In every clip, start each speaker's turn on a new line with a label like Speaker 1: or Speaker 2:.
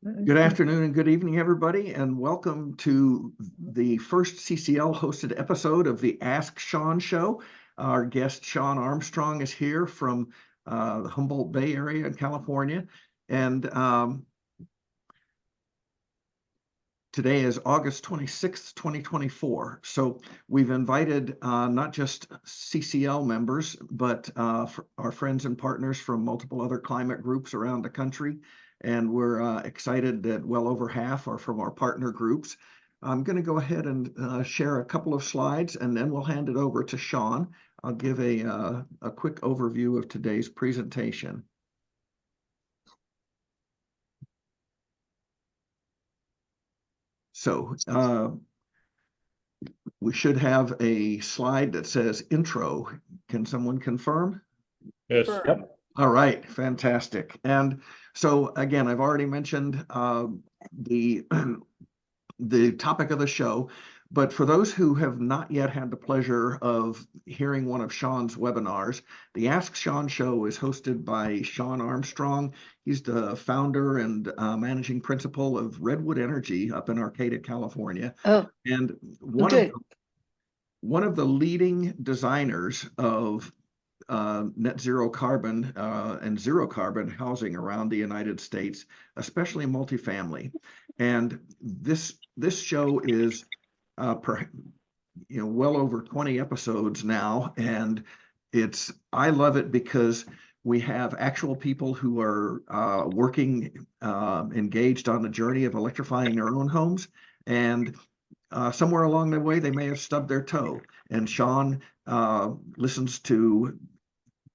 Speaker 1: Good afternoon and good evening, everybody, and welcome to the first CCL hosted episode of the Ask Sean Show. Our guest, Sean Armstrong, is here from the Humboldt Bay area in California. And today is August 26th, 2024. So we've invited not just CCL members, but our friends and partners from multiple other climate groups around the country. And we're excited that well over half are from our partner groups. I'm going to go ahead and share a couple of slides, and then we'll hand it over to Sean. I'll give a quick overview of today's presentation. So we should have a slide that says intro. Can someone confirm?
Speaker 2: Yes.
Speaker 3: Yep.
Speaker 1: All right, fantastic. And so again, I've already mentioned the topic of the show, but for those who have not yet had the pleasure of hearing one of Sean's webinars, the Ask Sean Show is hosted by Sean Armstrong. He's the founder and managing principal of Redwood Energy up in Arcata, California.
Speaker 3: Oh,
Speaker 1: And
Speaker 3: okay.
Speaker 1: one of the leading designers of net zero carbon and zero carbon housing around the United States, especially multifamily. And this show is well over 20 episodes now, and I love it because we have actual people who are working engaged on the journey of electrifying their own homes, and somewhere along the way they may have stubbed their toe, and Sean listens to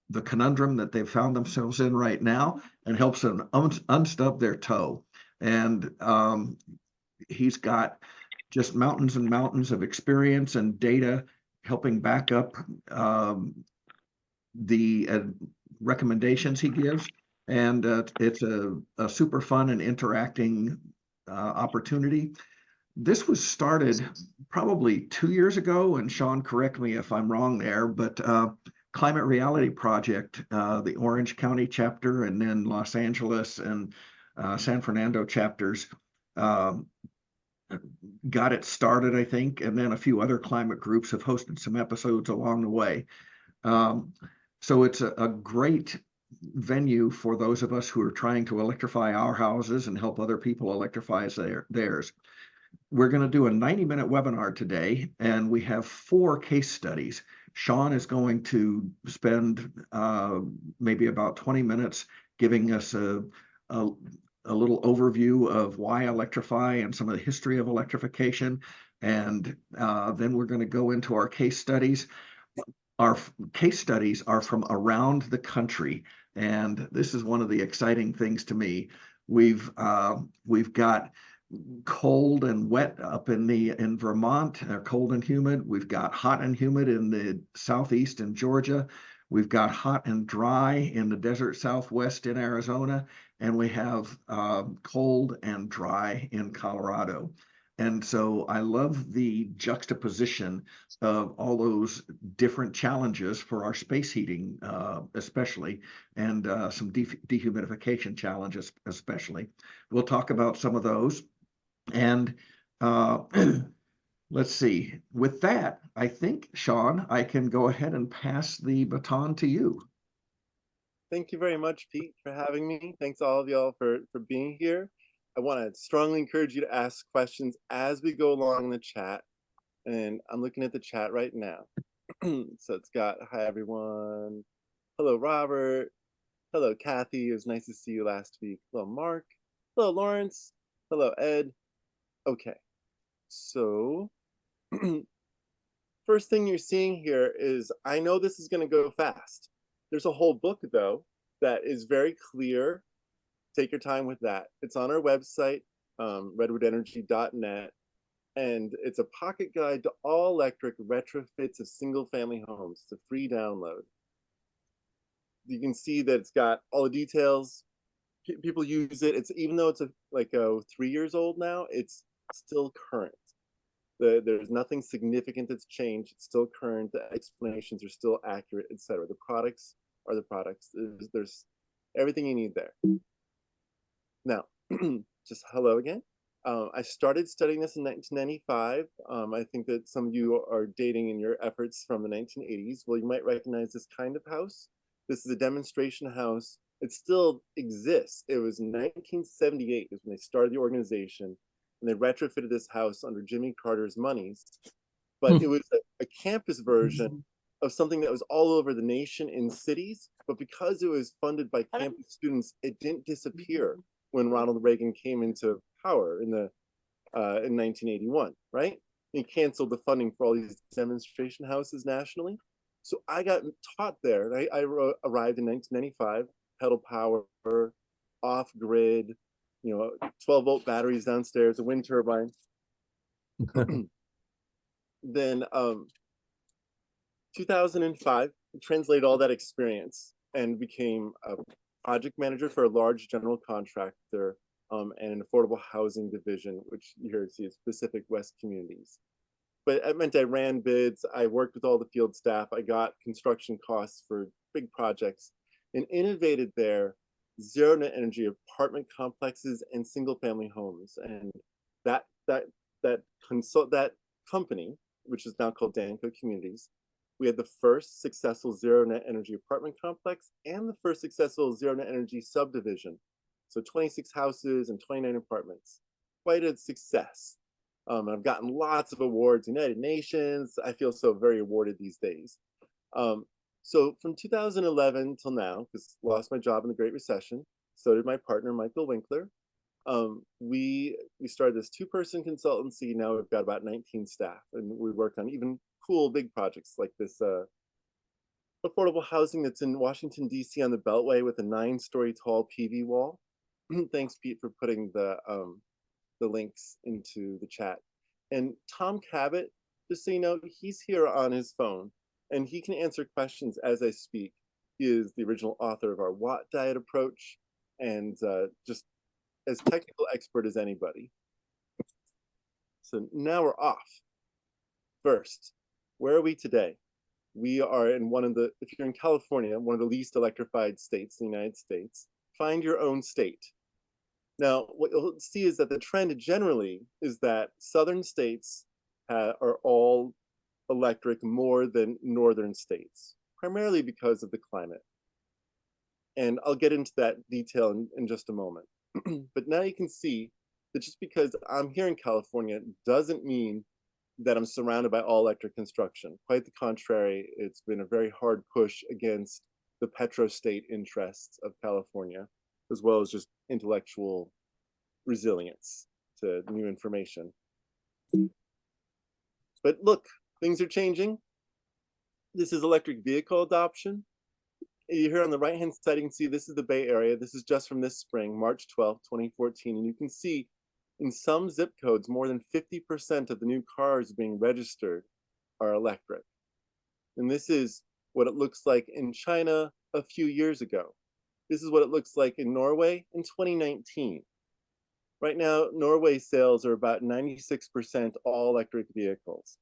Speaker 1: the conundrum that they've found themselves in right now and helps them unstub their toe. And he's got just mountains and mountains of experience and data helping back up the recommendations he gives. And it's a super fun and interacting opportunity. This was started probably 2 years ago, and Sean, correct me if I'm wrong there, but Climate Reality Project, the Orange County chapter, and then Los Angeles and San Fernando chapters got it started, I think, and then a few other climate groups have hosted some episodes along the way. So it's a great venue for those of us who are trying to electrify our houses and help other people electrify theirs. We're going to do a 90-minute webinar today, and we have 4 case studies. Sean is going to spend maybe about 20 minutes giving us a little overview of why electrify and some of the history of electrification. And then we're going to go into our case studies. Our case studies are from around the country, and this is one of the exciting things to me. We've got cold and wet up in Vermont, cold and humid. We've got hot and humid in the southeast in Georgia. We've got hot and dry in the desert southwest in Arizona, and we have cold and dry in Colorado. And so I love the juxtaposition of all those different challenges for our space heating, especially, and some dehumidification challenges, especially. We'll talk about some of those. And let's see, with that, I think, Sean, I can go ahead and pass the baton to you.
Speaker 2: Thank you very much, Pete, for having me. Thanks all of y'all for being here. I want to strongly encourage you to ask questions as we go along in the chat. And I'm looking at the chat right now. So it's got, hi, everyone. Hello, Robert. Hello, Kathy. It was nice to see you last week. Hello, Mark. Hello, Lawrence. Hello, Ed. Okay, so first thing you're seeing here is, I know this is going to go fast. There's a whole book, though, that is very clear. Take your time with that. It's on our website, redwoodenergy.net, and it's a pocket guide to all electric retrofits of single-family homes. It's a free download. You can see that it's got all the details. People use it. It's, even though it's like 3 years old now, it's still current. There's nothing significant that's changed. It's still current. The explanations are still accurate, etc. The products are the products. There's everything you need there. Now, just hello again. I started studying this in 1995. I think that some of you are dating in your efforts from the 1980s. Well, you might recognize this kind of house. This is a demonstration house. It still exists. It was 1978 is when they started the organization, and they retrofitted this house under Jimmy Carter's monies. But it was a campus version of something that was all over the nation in cities. But because it was funded by campus students, it didn't disappear when Ronald Reagan came into power in 1981, right? He canceled the funding for all these demonstration houses nationally. So I got taught there. I arrived in 1995, pedal power, off grid, 12-volt batteries downstairs, a wind turbine. Then 2005, translated all that experience and became a project manager for a large general contractor and an affordable housing division, which you here see is Pacific West Communities. But it meant I ran bids, I worked with all the field staff, I got construction costs for big projects, and innovated there zero net energy apartment complexes and single family homes. And that company, which is now called Danco Communities, we had the first successful zero net energy apartment complex and the first successful zero net energy subdivision. So 26 houses and 29 apartments. Quite a success. I've gotten lots of awards, United Nations. I feel so very awarded these days. So from 2011 till now, because I lost my job in the Great Recession, so did my partner, Michael Winkler. We started this 2-person consultancy. Now we've got about 19 staff, and we work on even cool big projects like this affordable housing that's in Washington, D.C. on the Beltway with a 9-story tall PV wall. Thanks, Pete, for putting the links into the chat. And Tom Cabot, just so you know, he's here on his phone, and he can answer questions as I speak. He is the original author of our Watt diet approach, and just as technical expert as anybody. So now we're off. First, where are we today? We are in if you're in California, one of the least electrified states in the United States. Find your own state. Now, what you'll see is that the trend generally is that southern states are all electric more than northern states, primarily because of the climate. And I'll get into that detail in just a moment. But now you can see that just because I'm here in California doesn't mean that I'm surrounded by all electric construction. Quite the contrary, it's been a very hard push against the petrostate interests of California, as well as just intellectual resilience to new information. But look, things are changing. This is electric vehicle adoption. Here on the right-hand side, you can see this is the Bay Area. This is just from this spring, March 12th, 2014. And you can see in some zip codes, more than 50% of the new cars being registered are electric. And this is what it looks like in China a few years ago. This is what it looks like in Norway in 2019. Right now, Norway sales are about 96% all electric vehicles.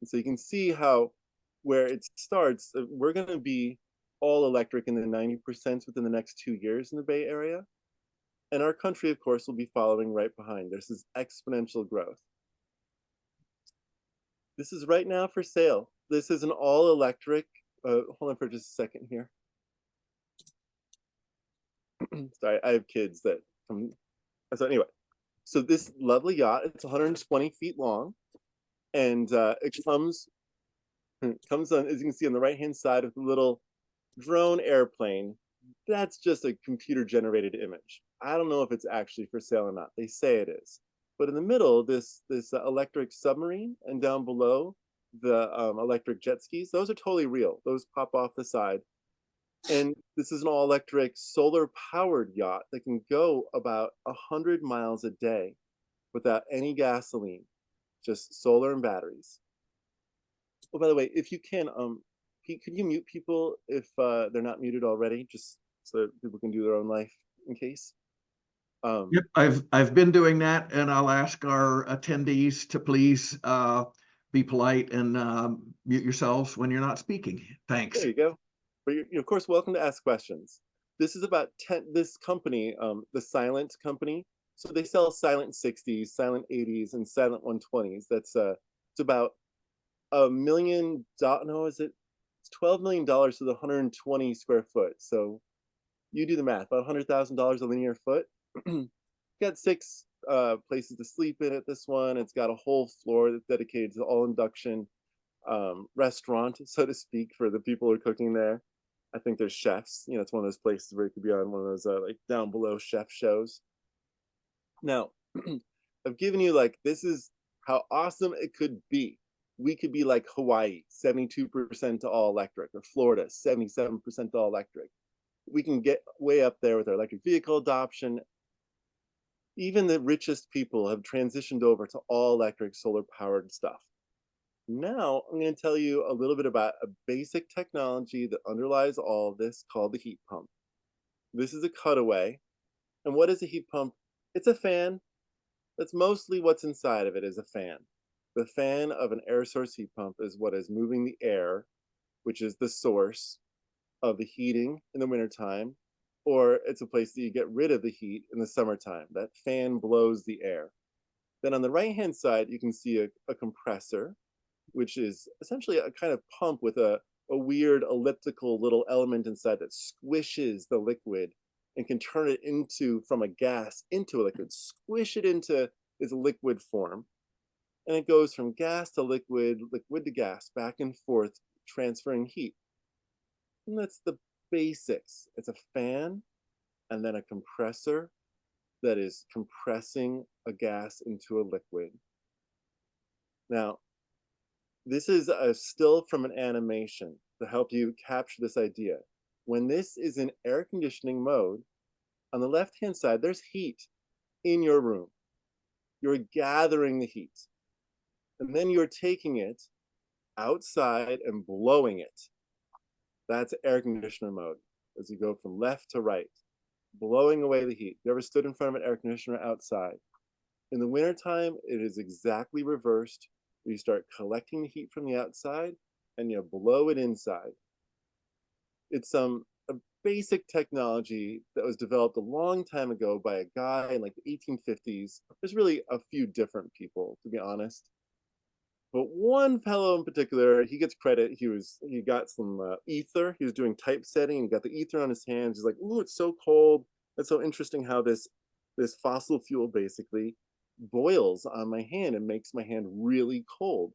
Speaker 2: And so you can see how where it starts, we're going to be all electric in the 90% within the next 2 years in the Bay Area. And our country, of course, will be following right behind. This is exponential growth. This is right now for sale. This is an all electric, hold on for just a second here. Sorry, I have kids that come. So anyway, so this lovely yacht, it's 120 feet long, and it comes on, as you can see on the right-hand side, of the little drone airplane. That's just a computer-generated image. I don't know if it's actually for sale or not. They say it is. But in the middle, this electric submarine, and down below, the electric jet skis, those are totally real. Those pop off the side. And this is an all-electric solar-powered yacht that can go about 100 miles a day without any gasoline, just solar and batteries. Oh, by the way, if you can, Pete, could you mute people if they're not muted already, just so that people can do their own life in case?
Speaker 1: Yep, I've been doing that, and I'll ask our attendees to please be polite and mute yourselves when you're not speaking. Thanks.
Speaker 2: There you go. But you're of course welcome to ask questions. This is about this company, the Silent Company. So they sell silent 60s, silent 80s, and silent 120s. It's about $1 million. No, is it? It's $12 million to the 120 square foot. So you do the math, about $100,000 a linear foot. Got six places to sleep in at this one. It's got a whole floor that's dedicated to all induction restaurant, so to speak, for the people who are cooking there. I think there's chefs. You know, it's one of those places where you could be on one of those like down below chef shows. Now, I've given you like this is how awesome it could be. We could be like Hawaii, 72% to all electric, or Florida, 77% to all electric. We can get way up there with our electric vehicle adoption. Even the richest people have transitioned over to all electric solar powered stuff. Now, I'm going to tell you a little bit about a basic technology that underlies all of this called the heat pump. This is a cutaway. And what is a heat pump? It's a fan. That's mostly what's inside of it is a fan. The fan of an air source heat pump is what is moving the air, which is the source of the heating in the wintertime, or it's a place that you get rid of the heat in the summertime. That fan blows the air. Then on the right-hand side, you can see a compressor, which is essentially a kind of pump with a weird elliptical little element inside that squishes the liquid and can turn it into, from a gas into a liquid, squish it into its liquid form. And it goes from gas to liquid, liquid to gas, back and forth, transferring heat. And that's the basics. It's a fan and then a compressor that is compressing a gas into a liquid. Now, this is a still from an animation to help you capture this idea. When this is in air conditioning mode, on the left-hand side, there's heat in your room. You're gathering the heat. And then you're taking it outside and blowing it. That's air conditioner mode, as you go from left to right, blowing away the heat. You ever stood in front of an air conditioner outside? In the wintertime, it is exactly reversed. You start collecting the heat from the outside and you blow it inside. It's a basic technology that was developed a long time ago by a guy in like the 1850s. There's really a few different people, to be honest. But one fellow in particular, he gets credit. He got some ether. He was doing typesetting and got the ether on his hands. He's like, "Ooh, it's so cold. It's so interesting how this fossil fuel basically boils on my hand and makes my hand really cold."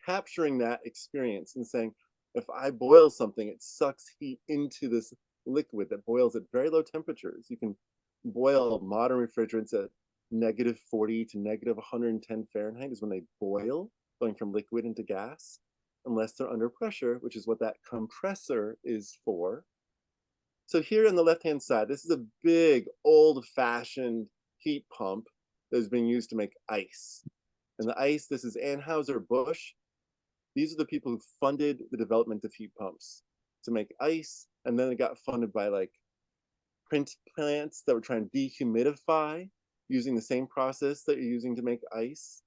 Speaker 2: Capturing that experience and saying, if I boil something, it sucks heat into this liquid that boils at very low temperatures. You can boil modern refrigerants at -40 to -110 Fahrenheit is when they boil, going from liquid into gas, unless they're under pressure, which is what that compressor is for. So here on the left-hand side, this is a big, old-fashioned heat pump that is being used to make ice. And the ice, this is Anheuser-Busch. These are the people who funded the development of heat pumps to make ice, and then it got funded by like print plants that were trying to dehumidify using the same process that you're using to make ice.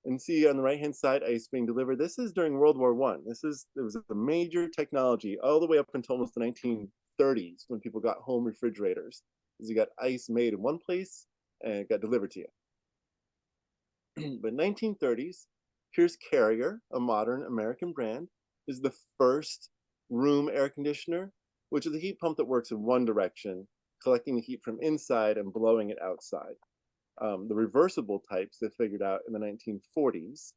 Speaker 2: And see on the right-hand side, ice being delivered. This is during World War I. It was a major technology all the way up until almost the 1930s when people got home refrigerators. Because you got ice made in one place and it got delivered to you. But 1930s, here's Carrier, a modern American brand, is the first room air conditioner, which is a heat pump that works in one direction, collecting the heat from inside and blowing it outside. The reversible types they figured out in the 1940s.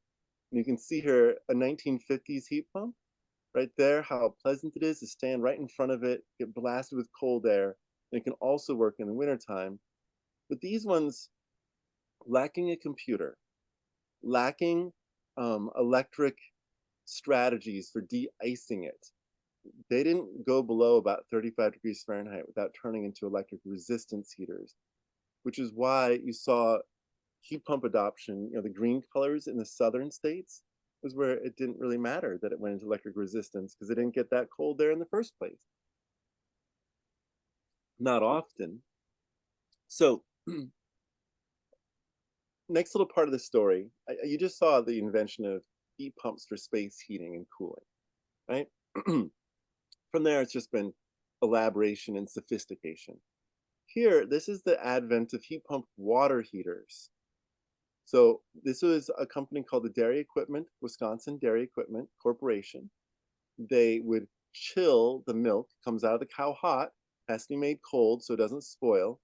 Speaker 2: And you can see here a 1950s heat pump right there, how pleasant it is to stand right in front of it, get blasted with cold air, and it can also work in the wintertime. But these ones, lacking a computer, lacking electric strategies for de-icing it, they didn't go below about 35 degrees Fahrenheit without turning into electric resistance heaters, which is why you saw heat pump adoption, the green colors in the southern states was where it didn't really matter that it went into electric resistance because it didn't get that cold there in the first place. Not often. So next little part of the story, you just saw the invention of heat pumps for space heating and cooling, right? From there, it's just been elaboration and sophistication. Here, this is the advent of heat pump water heaters. So this was a company called the Dairy Equipment, Wisconsin Dairy Equipment Corporation. They would chill the milk, comes out of the cow hot, has to be made cold so it doesn't spoil.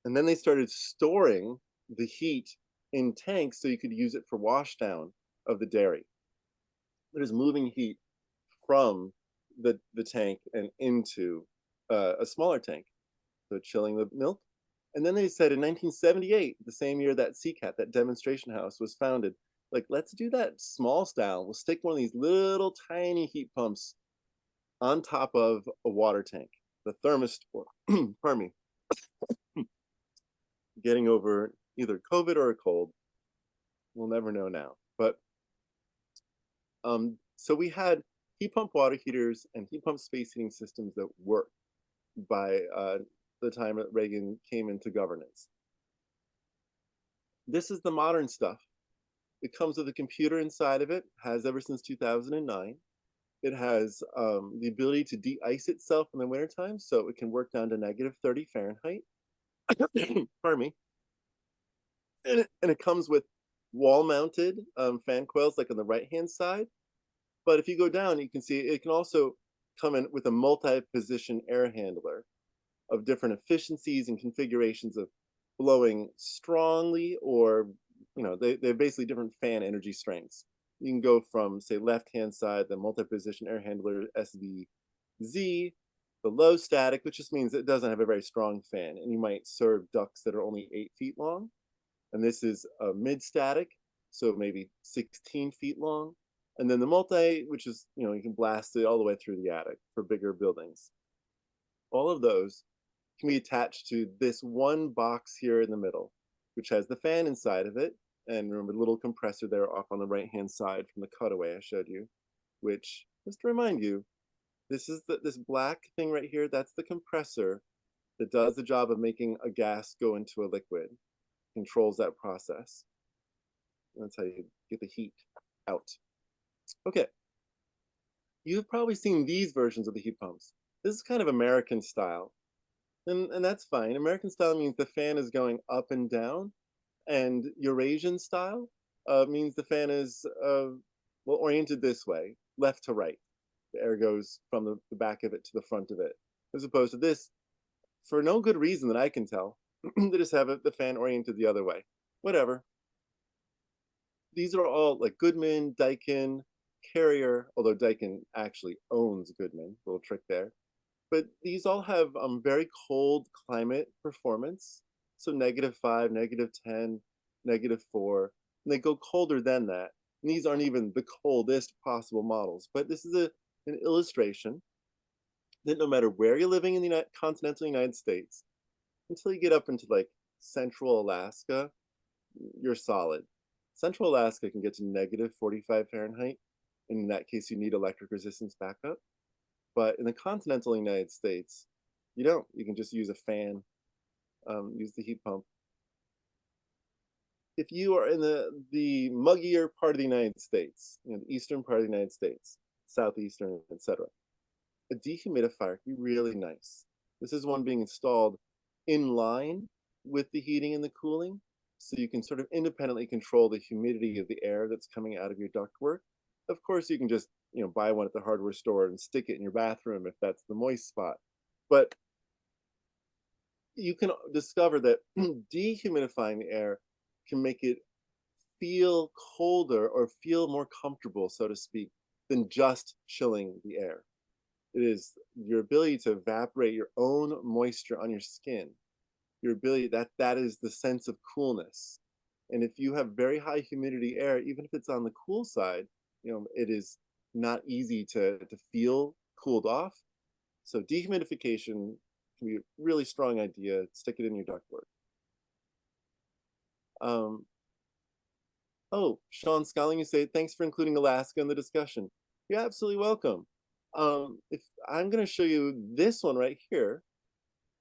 Speaker 2: And then they started storing the heat in tanks so you could use it for washdown of the dairy. There's moving heat from the tank and into a smaller tank, so chilling the milk. And then they said in 1978, the same year that CCAT, that demonstration house, was founded, like, let's do that small style. We'll stick one of these little tiny heat pumps on top of a water tank, the thermostat. Pardon me, getting over either COVID or a cold. We'll never know now. But so we had heat pump water heaters and heat pump space heating systems that worked by the time that Reagan came into governance. This is the modern stuff. It comes with a computer inside of it, has ever since 2009. It has the ability to de-ice itself in the wintertime, so it can work down to -30 Fahrenheit. Pardon me. And it comes with wall-mounted fan coils, like on the right-hand side. But if you go down, you can see it can also come in with a multi-position air handler of different efficiencies and configurations of blowing strongly, or they're basically different fan energy strengths. You can go from, say, left-hand side, the multi-position air handler SVZ, the low static, which just means it doesn't have a very strong fan, and you might serve ducts that are only 8 feet long. And this is a mid-static, so maybe 16 feet long. And then the multi, which is, you can blast it all the way through the attic for bigger buildings. All of those can be attached to this one box here in the middle, which has the fan inside of it. And remember the little compressor there off on the right-hand side from the cutaway I showed you, which, just to remind you, this is this black thing right here, that's the compressor that does the job of making a gas go into a liquid, controls that process. That's how you get the heat out. Okay, you've probably seen these versions of the heat pumps. This is kind of American style, and that's fine. American style means the fan is going up and down, and Eurasian style means the fan is oriented this way, left to right. The air goes from the back of it to the front of it, as opposed to this, for no good reason that I can tell. They just have the fan oriented the other way. Whatever. These are all like Goodman, Daikin, Carrier, although Daikin actually owns Goodman, little trick there. But these all have very cold climate performance. So -5, -10, -4, and they go colder than that. And these aren't even the coldest possible models, but this is an illustration that no matter where you're living in the continental United States, until you get up into like central Alaska, you're solid. Central Alaska can get to -45 Fahrenheit. And in that case, you need electric resistance backup. But in the continental United States, you don't. You can just use a fan, use the heat pump. If you are in the muggier part of the United States, the eastern part of the United States, southeastern, etc., a dehumidifier can be really nice. This is one being installed in line with the heating and the cooling, so you can sort of independently control the humidity of the air that's coming out of your ductwork. Of course, you can just buy one at the hardware store and stick it in your bathroom if that's the moist spot. But you can discover that dehumidifying the air can make it feel colder or feel more comfortable, so to speak, than just chilling the air. It is your ability to evaporate your own moisture on your skin. Your ability, that is the sense of coolness. And if you have very high humidity air, even if it's on the cool side, it is not easy to feel cooled off. So dehumidification can be a really strong idea. Stick it in your ductwork. Oh, Sean Scalling, you say, thanks for including Alaska in the discussion. You're absolutely welcome. If I'm going to show you this one right here,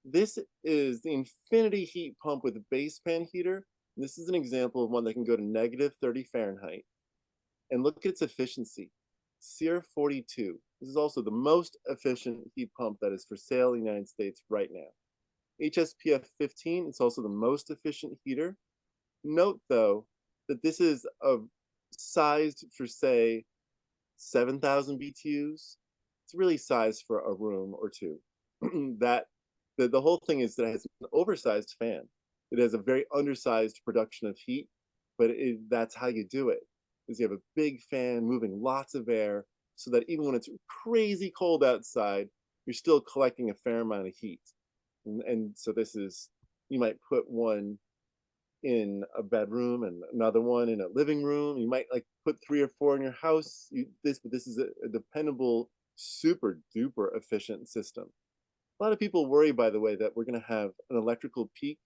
Speaker 2: this is the Infinity heat pump with a base pan heater. This is an example of one that can go to -30 Fahrenheit. And look at its efficiency, SEER 42. This is also the most efficient heat pump that is for sale in the United States right now. HSPF 15, it's also the most efficient heater. Note though that this is sized for, say, 7,000 BTUs. It's really sized for a room or two. That the whole thing is that it has an oversized fan. It has a very undersized production of heat, but that's how you do it. Is you have a big fan moving lots of air, so that even when it's crazy cold outside, you're still collecting a fair amount of heat. And so this is, you might put one in a bedroom and another one in a living room. You might like put 3 or 4 in your house. But this is a dependable, super duper efficient system. A lot of people worry, by the way, that we're going to have an electrical peak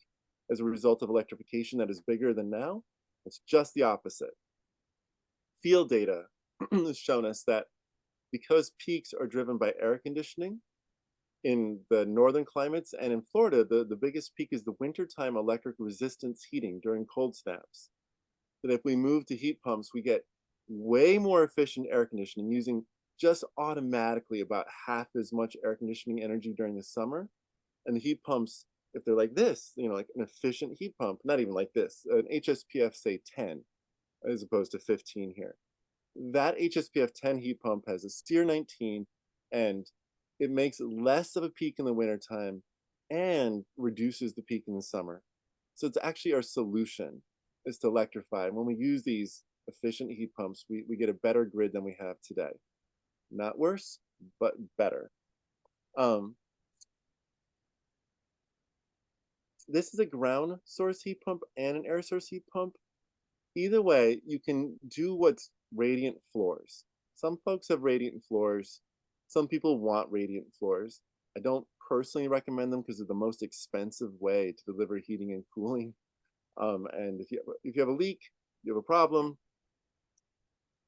Speaker 2: as a result of electrification that is bigger than now. It's just the opposite. Field data has shown us that because peaks are driven by air conditioning, in the northern climates and in Florida, the biggest peak is the wintertime electric resistance heating during cold snaps. That if we move to heat pumps, we get way more efficient air conditioning using just automatically about half as much air conditioning energy during the summer. And the heat pumps, if they're like this, like an efficient heat pump, not even like this, an HSPF, say 10, as opposed to 15 here. That HSPF 10 heat pump has a SEER 19, and it makes less of a peak in the wintertime and reduces the peak in the summer. So it's actually our solution is to electrify. And when we use these efficient heat pumps, we get a better grid than we have today. Not worse, but better. This is a ground source heat pump and an air source heat pump. Either way, you can do what's radiant floors. Some folks have radiant floors. Some people want radiant floors. I don't personally recommend them because they're the most expensive way to deliver heating and cooling. And if you have a leak, you have a problem.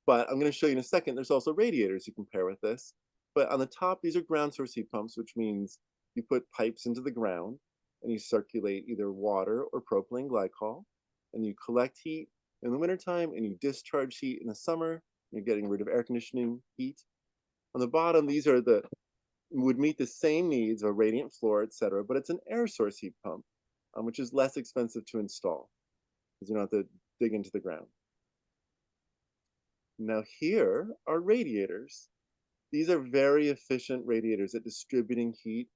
Speaker 2: But I'm going to show you in a second, there's also radiators you can pair with this. But on the top, these are ground source heat pumps, which means you put pipes into the ground and you circulate either water or propylene glycol, and you collect heat in the wintertime and you discharge heat in the summer. You're getting rid of air conditioning heat. On the bottom, these are would meet the same needs of a radiant floor, etc., but it's an air source heat pump, which is less expensive to install because you don't have to dig into the ground. Now here are radiators. These are very efficient radiators at distributing heat,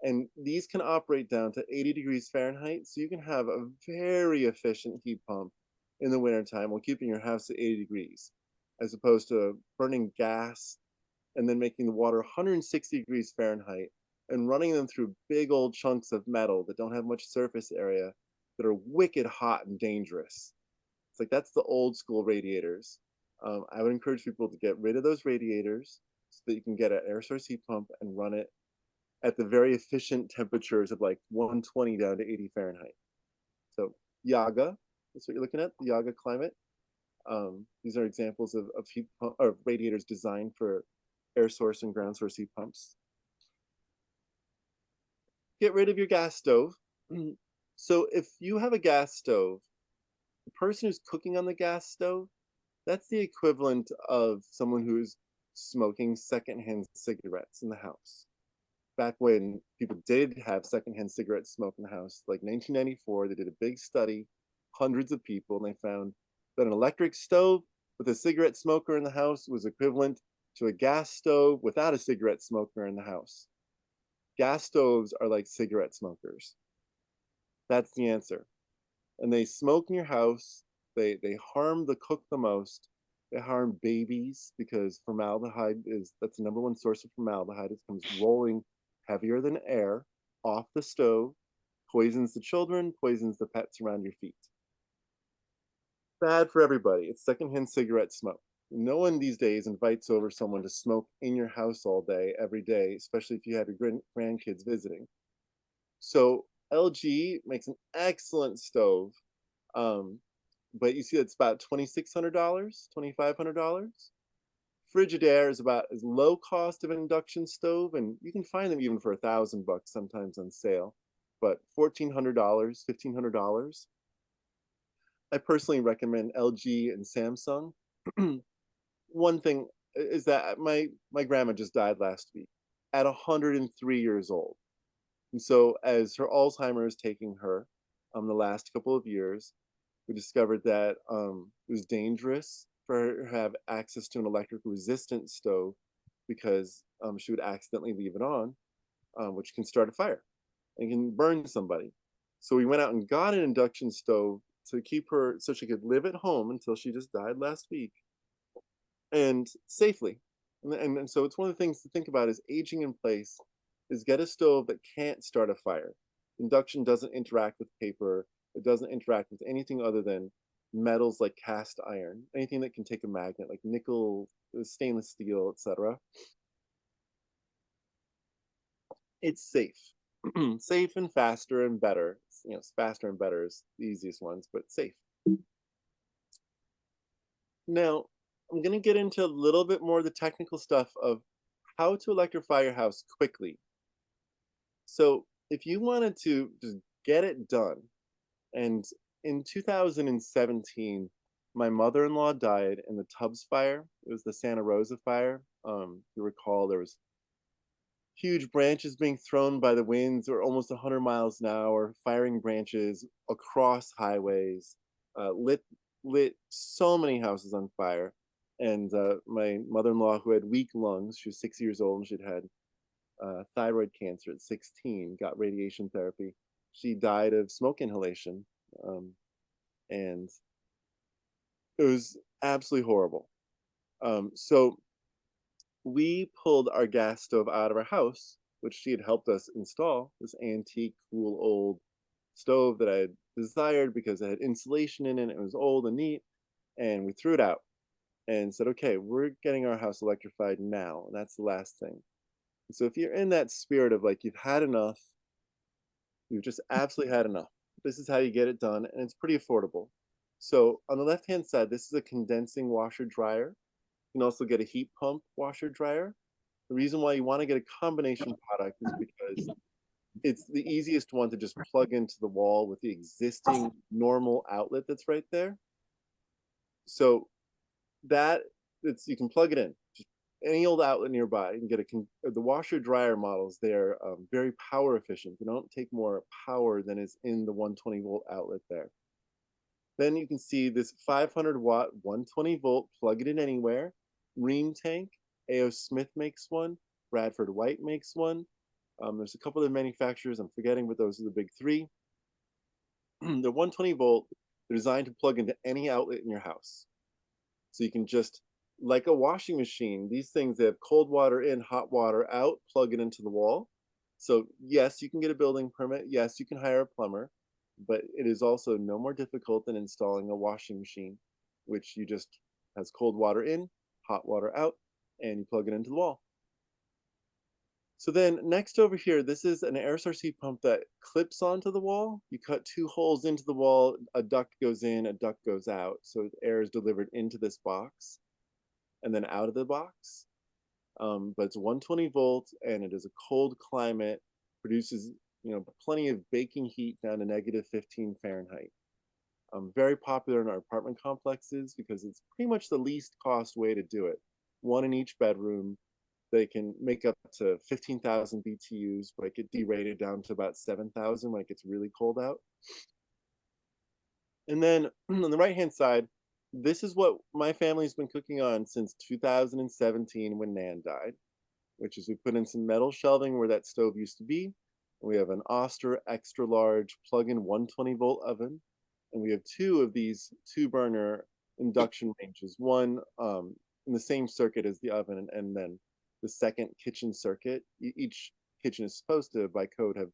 Speaker 2: and these can operate down to 80 degrees Fahrenheit, so you can have a very efficient heat pump in the wintertime while keeping your house at 80 degrees, as opposed to burning gas and then making the water 160 degrees Fahrenheit and running them through big old chunks of metal that don't have much surface area that are wicked hot and dangerous. It's like, that's the old school radiators. I would encourage people to get rid of those radiators so that you can get an air source heat pump and run it at the very efficient temperatures of like 120 down to 80 Fahrenheit. So Yaga, that's what you're looking at, the Yaga climate. These are examples of heat pump or radiators designed for air source and ground source heat pumps. Get rid of your gas stove. So if you have a gas stove, the person who's cooking on the gas stove, that's the equivalent of someone who's smoking secondhand cigarettes in the house. Back when people did have secondhand cigarette smoke in the house, like 1994, they did a big study, hundreds of people, and they found that an electric stove with a cigarette smoker in the house was equivalent to a gas stove without a cigarette smoker in the house. Gas stoves are like cigarette smokers. That's the answer. And they smoke in your house. They harm the cook the most. They harm babies because formaldehyde that's the #1 source of formaldehyde. It comes rolling heavier than air off the stove, poisons the children, poisons the pets around your feet. Bad for everybody. It's secondhand cigarette smoke. No one these days invites over someone to smoke in your house all day, every day, especially if you have your grandkids visiting. So LG makes an excellent stove, but you see it's about $2,600, $2,500. Frigidaire is about as low cost of an induction stove, and you can find them even for $1,000 sometimes on sale, but $1,400, $1,500. I personally recommend LG and Samsung. One thing is that my grandma just died last week at 103 years old. And so as her Alzheimer's taking her, the last couple of years, we discovered that it was dangerous for her to have access to an electric resistant stove because she would accidentally leave it on, which can start a fire and can burn somebody. So we went out and got an induction stove to keep her so she could live at home until she just died last week and safely. And so it's one of the things to think about is aging in place is get a stove that can't start a fire. Induction doesn't interact with paper. It doesn't interact with anything other than metals like cast iron, anything that can take a magnet like nickel, stainless steel, etc. It's safe. Safe and faster and better. Faster and better is the easiest ones, but safe. Now, I'm going to get into a little bit more of the technical stuff of how to electrify your house quickly. So, if you wanted to just get it done, and in 2017, my mother-in-law died in the Tubbs fire. It was the Santa Rosa fire. You recall there was huge branches being thrown by the winds or almost 100 miles an hour, firing branches across highways, lit so many houses on fire. And my mother-in-law, who had weak lungs, she was 6 years old and she'd had thyroid cancer at 16, got radiation therapy. She died of smoke inhalation, and it was absolutely horrible. So we pulled our gas stove out of our house, which she had helped us install, this antique, cool, old stove that I had desired because it had insulation in it. It was old and neat. And we threw it out and said, okay, we're getting our house electrified now. And that's the last thing. So if you're in that spirit of like, you've had enough, you've just absolutely had enough, this is how you get it done. And it's pretty affordable. So on the left-hand side, this is a condensing washer dryer. You can also get a heat pump washer dryer. The reason why you want to get a combination product is because it's the easiest one to just plug into the wall with the existing normal outlet that's right there. So that you can plug it in, just any old outlet nearby. You can get the washer dryer models. They're very power efficient. They don't take more power than is in the 120 volt outlet there. Then you can see this 500 watt 120 volt, plug it in anywhere. Ream tank, A.O. Smith makes one, Bradford White makes one. There's a couple of manufacturers I'm forgetting, but those are the big three. They're 120 volt. They're designed to plug into any outlet in your house. So you can just, like a washing machine, these things, they have cold water in, hot water out, plug it into the wall. So yes, you can get a building permit. Yes, you can hire a plumber, but it is also no more difficult than installing a washing machine, which you just has cold water in, hot water out, and you plug it into the wall. So then next over here, this is an air source heat pump that clips onto the wall. You cut 2 holes into the wall, a duct goes in, a duct goes out. So air is delivered into this box and then out of the box. But it's 120 volts and it is a cold climate, produces plenty of baking heat down to -15 Fahrenheit. Very popular in our apartment complexes because it's pretty much the least cost way to do it. One in each bedroom. They can make up to 15,000 BTUs, but get derated down to about 7,000 when it gets really cold out. And then on the right-hand side, this is what my family's been cooking on since 2017 when Nan died, which is we put in some metal shelving where that stove used to be. We have an Oster extra large plug-in 120 volt oven. And we have 2 of these 2-burner induction ranges, one in the same circuit as the oven, and then the second kitchen circuit. Each kitchen is supposed to, by code, have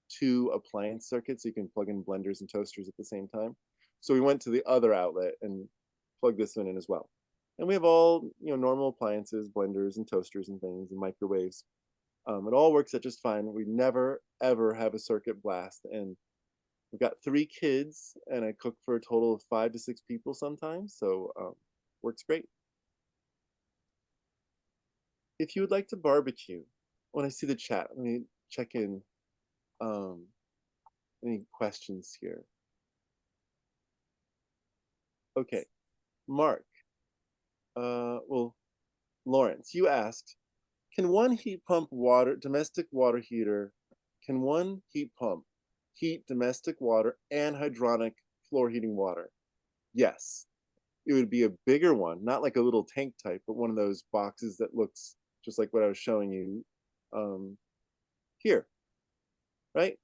Speaker 2: 2 appliance circuits, so you can plug in blenders and toasters at the same time. So we went to the other outlet and plugged this one in as well. And we have all normal appliances, blenders and toasters and things, and microwaves. It all works out just fine. We never ever have a circuit blast, and we've got 3 kids, and I cook for a total of 5 to 6 people sometimes, so works great. If you would like to barbecue, when I see the chat, let me check in any questions here. Okay, Mark. Well, Lawrence, you asked, can one heat pump domestic water heater Can one heat pump heat domestic water and hydronic floor heating water? Yes. It would be a bigger one, not like a little tank type, but one of those boxes that looks just like what I was showing you um, here, right?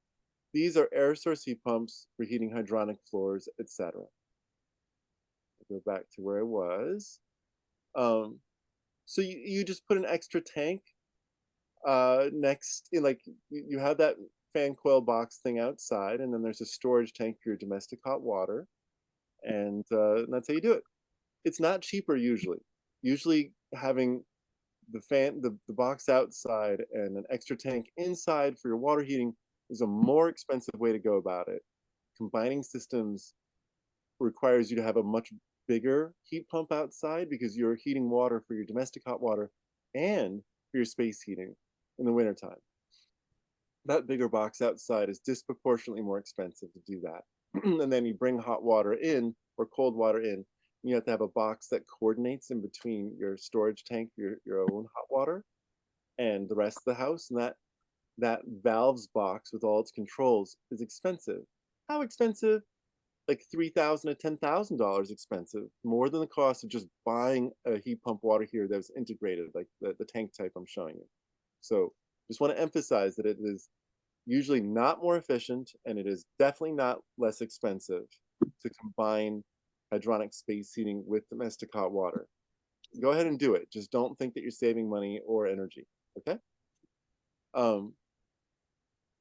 Speaker 2: These are air source heat pumps for heating hydronic floors, etc. Go back to where I was. Um, so you just put an extra tank next, in like you have that fan coil box thing outside, and then there's a storage tank for your domestic hot water, and that's how you do it. It's not cheaper usually. Usually having the box outside and an extra tank inside for your water heating is a more expensive way to go about it. Combining systems requires you to have a much bigger heat pump outside because you're heating water for your domestic hot water and for your space heating in the wintertime. That bigger box outside is disproportionately more expensive to do that. And then you bring hot water in or cold water in. You have to have a box that coordinates in between your storage tank, your own hot water, and the rest of the house. And that valves box with all its controls is expensive. How expensive? Like $3,000 to $10,000 expensive, more than the cost of just buying a heat pump water heater that's integrated, like the tank type I'm showing you. So just want to emphasize that it is usually not more efficient, and it is definitely not less expensive to combine hydronic space heating with domestic hot water. Go ahead and do it. Just don't think that you're saving money or energy. Okay. Um,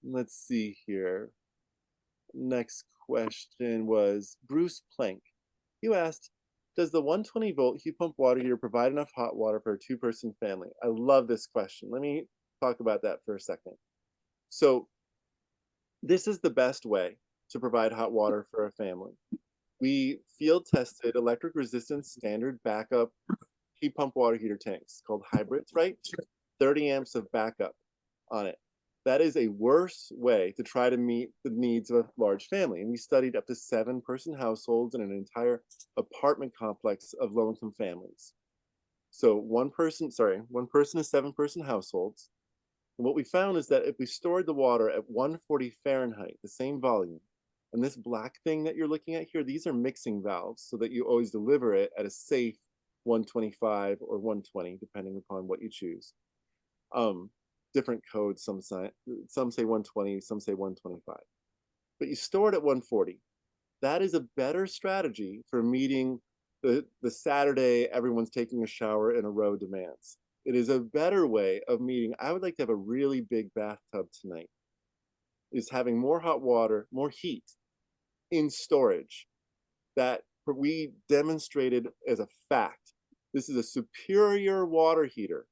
Speaker 2: let's see here. Next question was Bruce Plank. You asked, does the 120-volt heat pump water heater provide enough hot water for a two-person family? I love this question. Let me talk about that for a second. So this is the best way to provide hot water for a family. We field tested electric resistance standard backup heat pump water heater tanks called hybrids, right? 30 amps of backup on it. That is a worse way to try to meet the needs of a large family. And we studied up to 7-person households in an entire apartment complex of low-income families. So one person is 7-person households. And what we found is that if we stored the water at 140 Fahrenheit, the same volume, and this black thing that you're looking at here, these are mixing valves so that you always deliver it at a safe 125 or 120, depending upon what you choose. Different codes, some say 120, some say 125. But you store it at 140. That is a better strategy for meeting the Saturday everyone's taking a shower in a row demands. It is a better way of meeting. I would like to have a really big bathtub tonight. Is having more hot water, more heat in storage that we demonstrated as a fact. This is a superior water heater.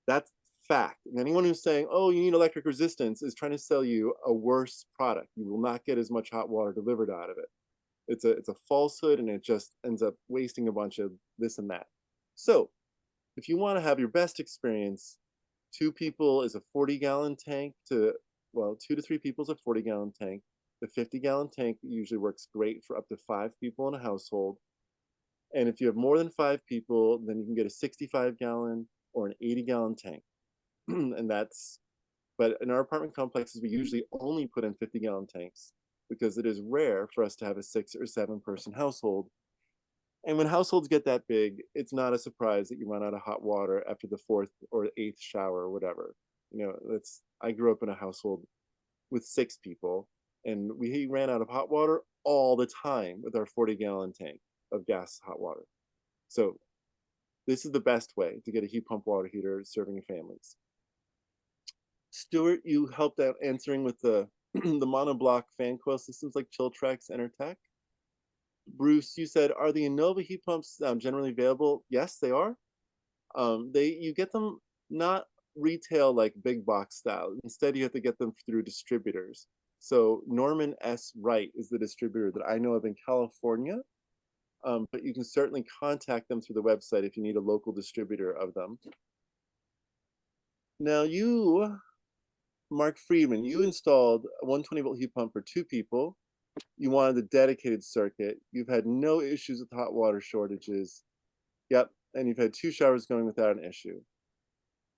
Speaker 2: That's fact. And anyone who's saying, oh, you need electric resistance is trying to sell you a worse product. You will not get as much hot water delivered out of it. It's a falsehood, and it just ends up wasting a bunch of this and that. So if you want to have your best experience, 2 people is a 40-gallon tank to, well, 2 to 3 people is a 40-gallon tank. The 50-gallon tank usually works great for up to 5 people in a household. And if you have more than 5 people, then you can get a 65-gallon or an 80-gallon tank. And but in our apartment complexes, we usually only put in 50-gallon tanks because it is rare for us to have a 6 or 7-person household. And when households get that big, it's not a surprise that you run out of hot water after the 4th or 8th shower or whatever. I grew up in a household with 6 people, and we ran out of hot water all the time with our 40-gallon tank of gas hot water. So this is the best way to get a heat pump water heater serving your families. Stuart, you helped out answering with the the monoblock fan coil systems like Chiltrex, Enertech. Bruce, you said, are the Innova heat pumps generally available? Yes, they are. You get them not retail like big box style. Instead, you have to get them through distributors. So Norman S. Wright is the distributor that I know of in California. But you can certainly contact them through the website if you need a local distributor of them. Now you, Mark Friedman, you installed a 120-volt heat pump for 2 people. You wanted a dedicated circuit. You've had no issues with hot water shortages. Yep, and you've had 2 showers going without an issue.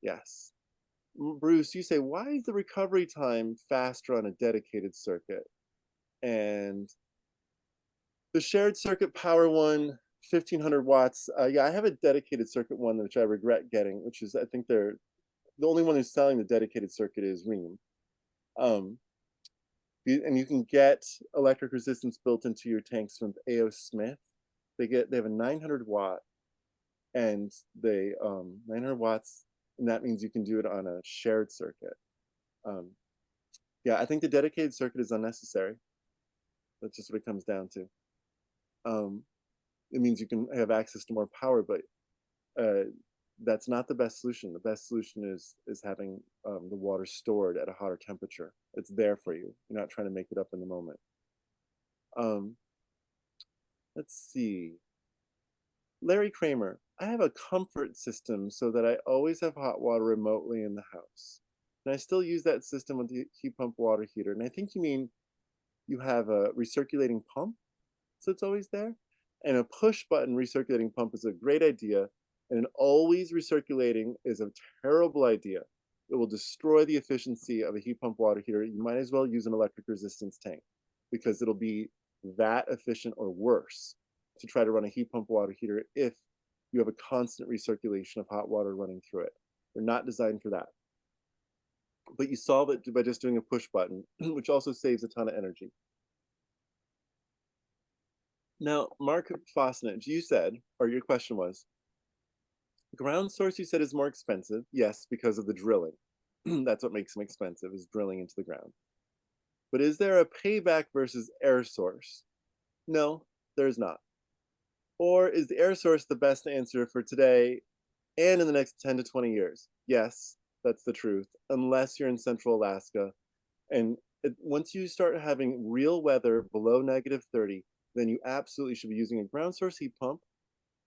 Speaker 2: Yes. Bruce, you say, why is the recovery time faster on a dedicated circuit? And the shared circuit power one, 1500 watts. Yeah, I have a dedicated circuit one, which I regret getting, which is, I think they're the only one who's selling the dedicated circuit is Rheem. And you can get electric resistance built into your tanks from A.O. Smith. They have a 900 watt, and 900 watts, and that means you can do it on a shared circuit. Yeah, I think the dedicated circuit is unnecessary. That's just what it comes down to. It means you can have access to more power, but that's not the best solution. The best solution is having the water stored at a hotter temperature. It's there for you. You're not trying to make it up in the moment. Let's see. Larry Kramer, I have a comfort system so that I always have hot water remotely in the house. And I still use that system with the heat pump water heater. And I think you mean you have a recirculating pump, so it's always there. And a push button recirculating pump is a great idea. And an always recirculating is a terrible idea. It will destroy the efficiency of a heat pump water heater. You might as well use an electric resistance tank because it'll be that efficient or worse to try to run a heat pump water heater if you have a constant recirculation of hot water running through it. They're not designed for that. But you solve it by just doing a push button, which also saves a ton of energy. Now, Mark Fosnich, you said, or your question was, ground source you said is more expensive. Yes, because of the drilling. That's what makes them expensive, is drilling into the ground. But is there a payback versus air source? No, there's not. Or is the air source the best answer for today and in the next 10 to 20 years? Yes, that's the truth, unless you're in central Alaska. And once you start having real weather below -30, then you absolutely should be using a ground source heat pump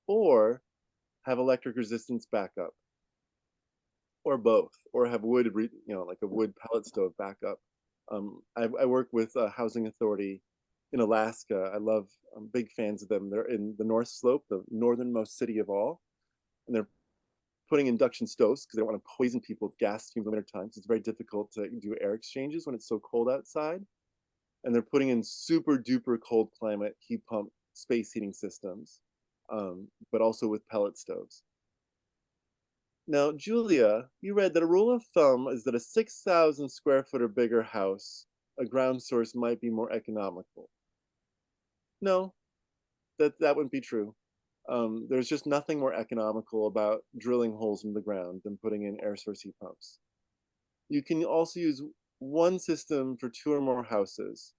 Speaker 2: or have electric resistance backup, or both, or have wood, like a wood pellet stove backup. I work with a housing authority in Alaska. I'm big fans of them. They're in the North Slope, the northernmost city of all, and they're putting induction stoves because they don't want to poison people with gas fumes in the winter time. So it's very difficult to do air exchanges when it's so cold outside. And they're putting in super duper cold climate heat pump space heating systems, but also with pellet stoves. Now, Julia, you read that a rule of thumb is that a 6,000 square foot or bigger house, a ground source might be more economical. No, that wouldn't be true. There's just nothing more economical about drilling holes in the ground than putting in air source heat pumps. You can also use one system for 2 or more houses.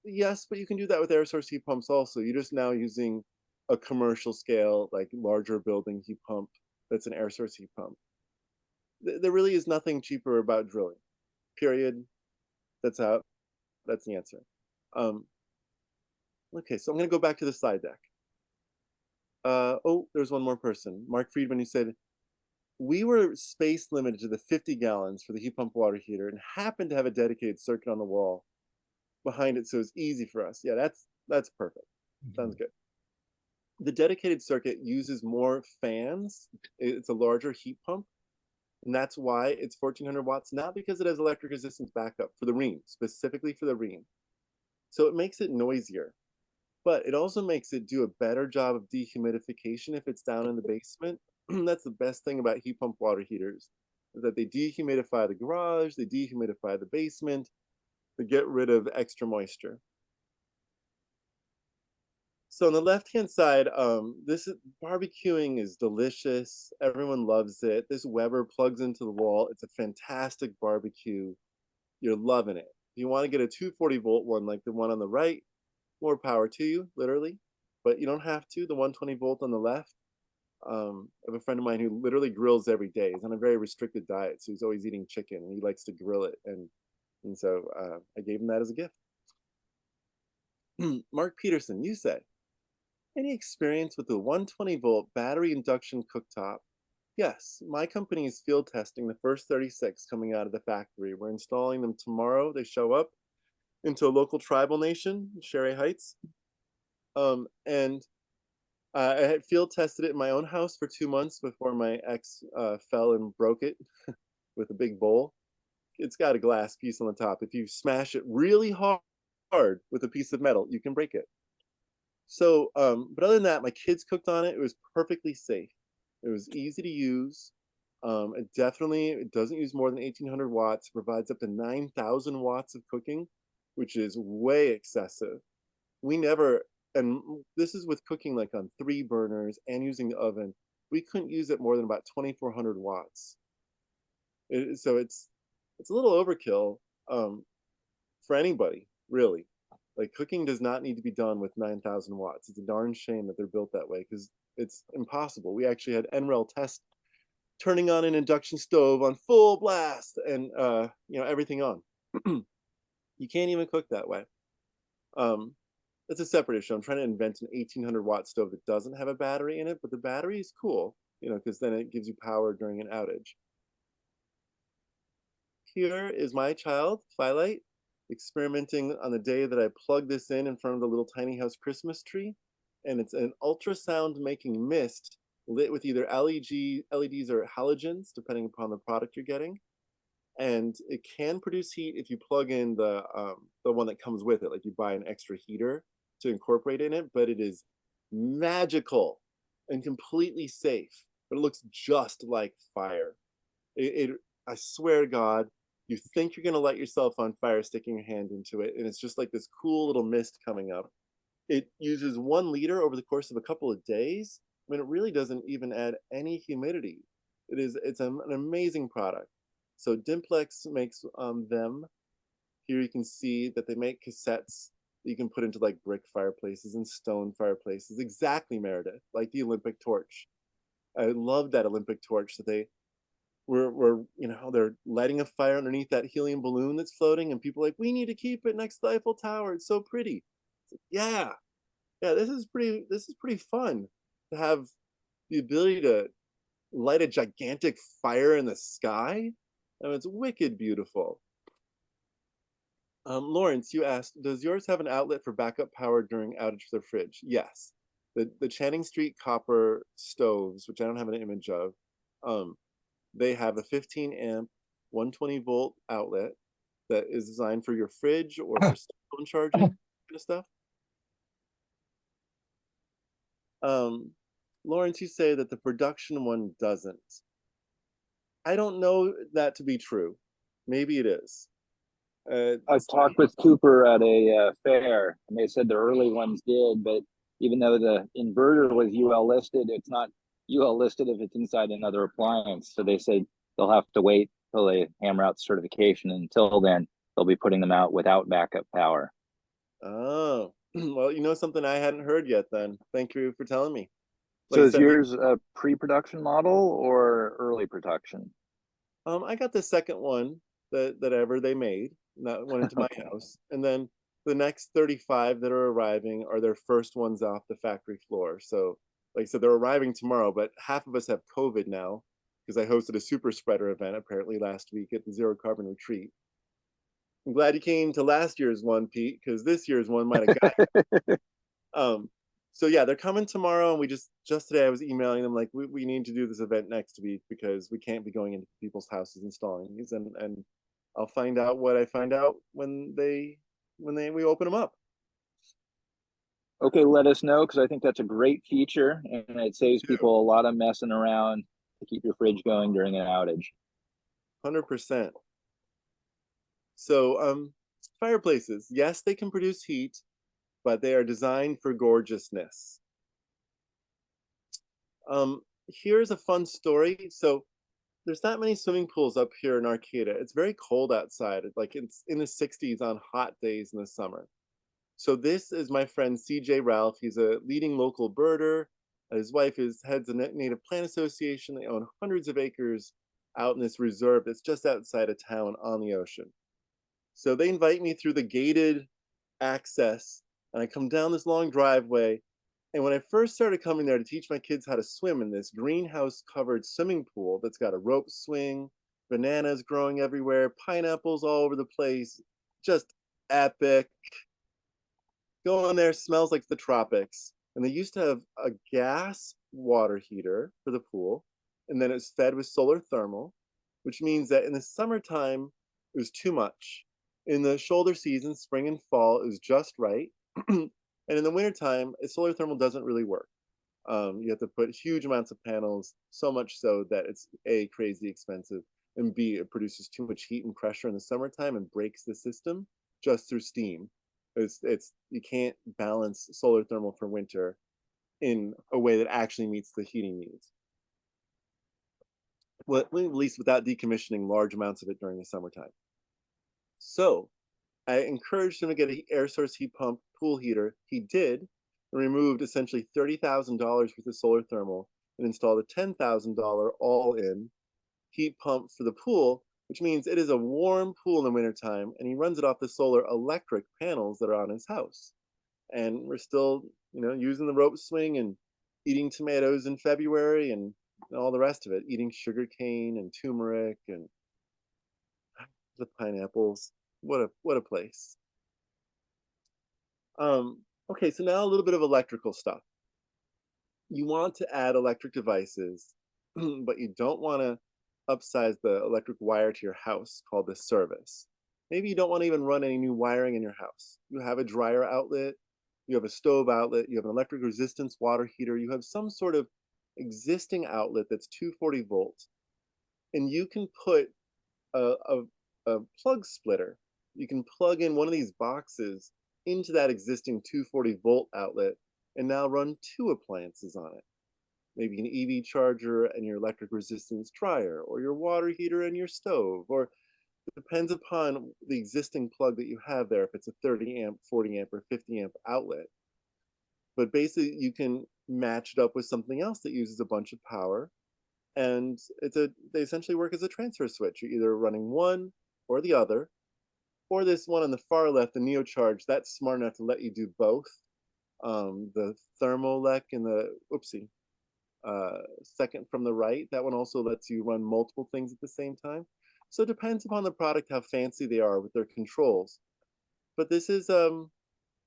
Speaker 2: Yes, but you can do that with air source heat pumps also. You're just now using a commercial scale, like larger building heat pump that's an air source heat pump. There really is nothing cheaper about drilling, period. That's the answer. Okay, so I'm gonna go back to the slide deck. Oh, there's one more person. Mark Friedman, who said, we were space limited to the 50 gallons for the heat pump water heater and happened to have a dedicated circuit on the wall behind it, so it's easy for us. Yeah, that's perfect. Sounds good. The dedicated circuit uses more fans. It's a larger heat pump, and that's why it's 1400 watts, not because it has electric resistance backup for the Rheem, specifically for the Rheem. So it makes it noisier, but it also makes it do a better job of dehumidification if it's down in the basement. That's the best thing about heat pump water heaters, is that they dehumidify the garage, they dehumidify the basement, to get rid of extra moisture. So on the left-hand side, this barbecuing is delicious. Everyone loves it. This Weber plugs into the wall. It's a fantastic barbecue. You're loving it. If you want to get a 240 volt one like the one on the right, more power to you, literally. But you don't have to. The 120 volt on the left. I have a friend of mine who literally grills every day. He's on a very restricted diet, so he's always eating chicken, and he likes to grill it. And so I gave him that as a gift. Mark Peterson, you said, any experience with the 120 volt battery induction cooktop? Yes, my company is field testing the first 36 coming out of the factory. We're installing them tomorrow. They show up into a local tribal nation, Sherry Heights. And I had field tested it in my own house for 2 months before my ex fell and broke it with a big bowl. It's got a glass piece on the top. If you smash it really hard with a piece of metal, you can break it. So, but other than that, my kids cooked on it. It was perfectly safe. It was easy to use. It doesn't use more than 1,800 watts. Provides up to 9,000 watts of cooking, which is way excessive. We never, and this is with cooking like on 3 burners and using the oven. We couldn't use it more than about 2,400 watts. So it's a little overkill for anybody, really. Like cooking does not need to be done with 9,000 watts. It's a darn shame that they're built that way because it's impossible. We actually had NREL test turning on an induction stove on full blast and everything on. You can't even cook that way. That's a separate issue. I'm trying to invent an 1,800 watt stove that doesn't have a battery in it, but the battery is cool, because then it gives you power during an outage. Here is my child, Twilight, experimenting on the day that I plugged this in front of the little tiny house Christmas tree. And it's an ultrasound making mist lit with either LEDs or halogens, depending upon the product you're getting. And it can produce heat if you plug in the one that comes with it, like you buy an extra heater to incorporate in it, but it is magical and completely safe. But it looks just like fire. I swear to God, you think you're gonna light yourself on fire sticking your hand into it, and it's just like this cool little mist coming up. It uses 1 liter over the course of a couple of days. I mean, it really doesn't even add any humidity. It's an amazing product. So Dimplex makes them. Here you can see that they make cassettes that you can put into like brick fireplaces and stone fireplaces. Exactly, Meredith, like the Olympic torch. I love that Olympic torch that they're lighting a fire underneath that helium balloon that's floating, and people are like, we need to keep it next to the Eiffel Tower. It's so pretty. It's like, yeah, this is pretty fun to have the ability to light a gigantic fire in the sky. I mean, it's wicked beautiful. Lawrence, you asked, does yours have an outlet for backup power during outage for the fridge? Yes. The Channing Street copper stoves, which I don't have an image of, they have a 15 amp, 120 volt outlet that is designed for your fridge or for phone charging kind of stuff. Lawrence, you say that the production one doesn't. I don't know that to be true. Maybe it is.
Speaker 3: I talked with Cooper at a fair, and they said the early ones did, but even though the inverter was UL listed, it's not UL listed if it's inside another appliance. So they say they'll have to wait till they hammer out the certification. Until then, they'll be putting them out without backup power.
Speaker 2: Oh, well, you know something I hadn't heard yet then. Thank you for telling me.
Speaker 3: Like so is yours a pre-production model or early production?
Speaker 2: I got the second one that ever they made. That went into my house. And then the next 35 that are arriving are their first ones off the factory floor. So like I said, they're arriving tomorrow, but half of us have COVID now because I hosted a super spreader event apparently last week at the Zero Carbon Retreat. I'm glad you came to last year's one, Pete, because this year's one might have got you. So yeah, they're coming tomorrow, and we just today I was emailing them like we need to do this event next week because we can't be going into people's houses installing these, and I'll find out what I find out when we open them up.
Speaker 3: Okay, let us know, because I think that's a great feature, and it saves people a lot of messing around to keep your fridge going during an outage.
Speaker 2: 100%. So fireplaces, yes, they can produce heat, but they are designed for gorgeousness. Here's a fun story. So there's not many swimming pools up here in Arcata. It's very cold outside. Like it's in the 60s on hot days in the summer. So this is my friend CJ Ralph. He's a leading local birder. His wife heads a native plant association. They own hundreds of acres out in this reserve that's just outside of town on the ocean. So they invite me through the gated access, and I come down this long driveway. And when I first started coming there to teach my kids how to swim in this greenhouse covered swimming pool that's got a rope swing, bananas growing everywhere, pineapples all over the place, just epic. Going there, smells like the tropics. And they used to have a gas water heater for the pool, and then it's fed with solar thermal, which means that in the summertime, it was too much. In the shoulder season, spring and fall, it was just right. And in the wintertime, solar thermal doesn't really work. You have to put huge amounts of panels, so much so that it's A, crazy expensive, and B, it produces too much heat and pressure in the summertime and breaks the system just through steam. It's you can't balance solar thermal for winter in a way that actually meets the heating needs. Well, at least without decommissioning large amounts of it during the summertime. So I encouraged him to get an air source heat pump pool heater. He did, and removed essentially $30,000 worth of solar thermal and installed a $10,000 all-in heat pump for the pool, which means it is a warm pool in the wintertime, and he runs it off the solar electric panels that are on his house. And we're still, using the rope swing and eating tomatoes in February and all the rest of it, eating sugar cane and turmeric and the pineapples. What a place. Okay, so now a little bit of electrical stuff. You want to add electric devices, but you don't want to upsize the electric wire to your house called the service. Maybe you don't want to even run any new wiring in your house. You have a dryer outlet, you have a stove outlet, you have an electric resistance water heater, you have some sort of existing outlet that's 240 volts, and you can put a plug splitter. You can plug in one of these boxes into that existing 240 volt outlet and now run two appliances on it. Maybe an EV charger and your electric resistance dryer, or your water heater and your stove, or it depends upon the existing plug that you have there, if it's a 30 amp, 40 amp, or 50 amp outlet. But basically, you can match it up with something else that uses a bunch of power, and they essentially work as a transfer switch. You're either running one or the other, or this one on the far left, the NeoCharge, that's smart enough to let you do both. The Thermolec and the, second from the right, that one also lets you run multiple things at the same time. So it depends upon the product how fancy they are with their controls. But this is,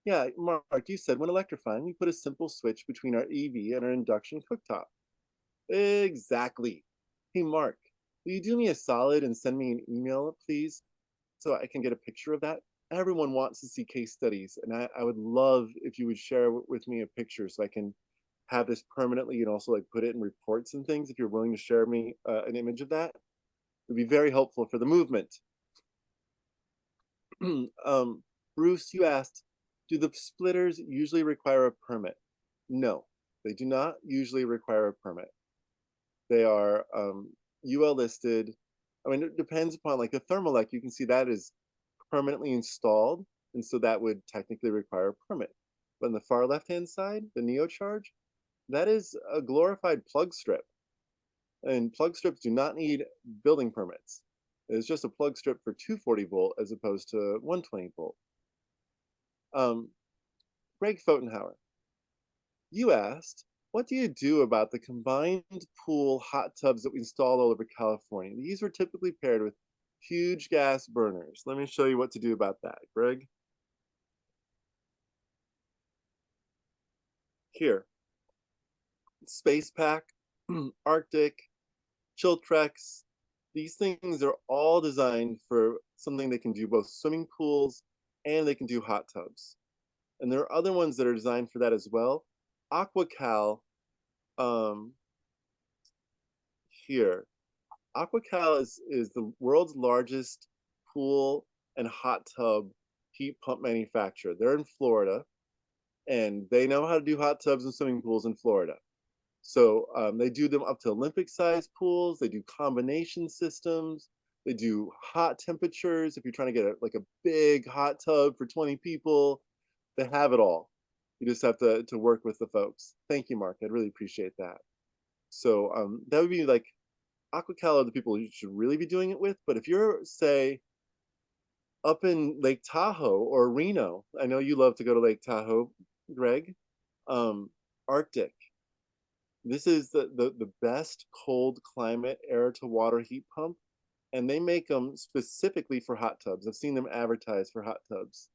Speaker 2: yeah, Mark, you said when electrifying, we put a simple switch between our EV and our induction cooktop. Exactly. Hey, Mark, will you do me a solid and send me an email, please, so I can get a picture of that? Everyone wants to see case studies, and I would love if you would share with me a picture so I can have this permanently and also like put it in reports and things. If you're willing to share me an image of that, it would be very helpful for the movement. Bruce, you asked, do the splitters usually require a permit? No, they do not usually require a permit. They are UL listed. I mean, it depends upon, like the Thermolec, you can see that is permanently installed, and so that would technically require a permit. But on the far left-hand side, the NeoCharge, that is a glorified plug strip. And plug strips do not need building permits. It's just a plug strip for 240 volt as opposed to 120 volt. Greg Fotenhauer, you asked, what do you do about the combined pool hot tubs that we installed all over California? These were typically paired with huge gas burners. Let me show you what to do about that, Greg. Here, Space Pack, Arctic, Chiltrex. These things are all designed for something that can do both swimming pools and they can do hot tubs. And there are other ones that are designed for that as well. AquaCal, here. AquaCal is the world's largest pool and hot tub heat pump manufacturer. They're in Florida, and they know how to do hot tubs and swimming pools in Florida. So they do them up to Olympic-sized pools. They do combination systems. They do hot temperatures. If you're trying to get like a big hot tub for 20 people, they have it all. You just have to work with the folks. Thank you, Mark. I'd really appreciate that. So that would be like, AquaCal are the people you should really be doing it with. But if you're, say, up in Lake Tahoe or Reno, I know you love to go to Lake Tahoe, Greg, Arctic. This is the best cold climate air to water heat pump, and they make them specifically for hot tubs. I've seen them advertised for hot tubs.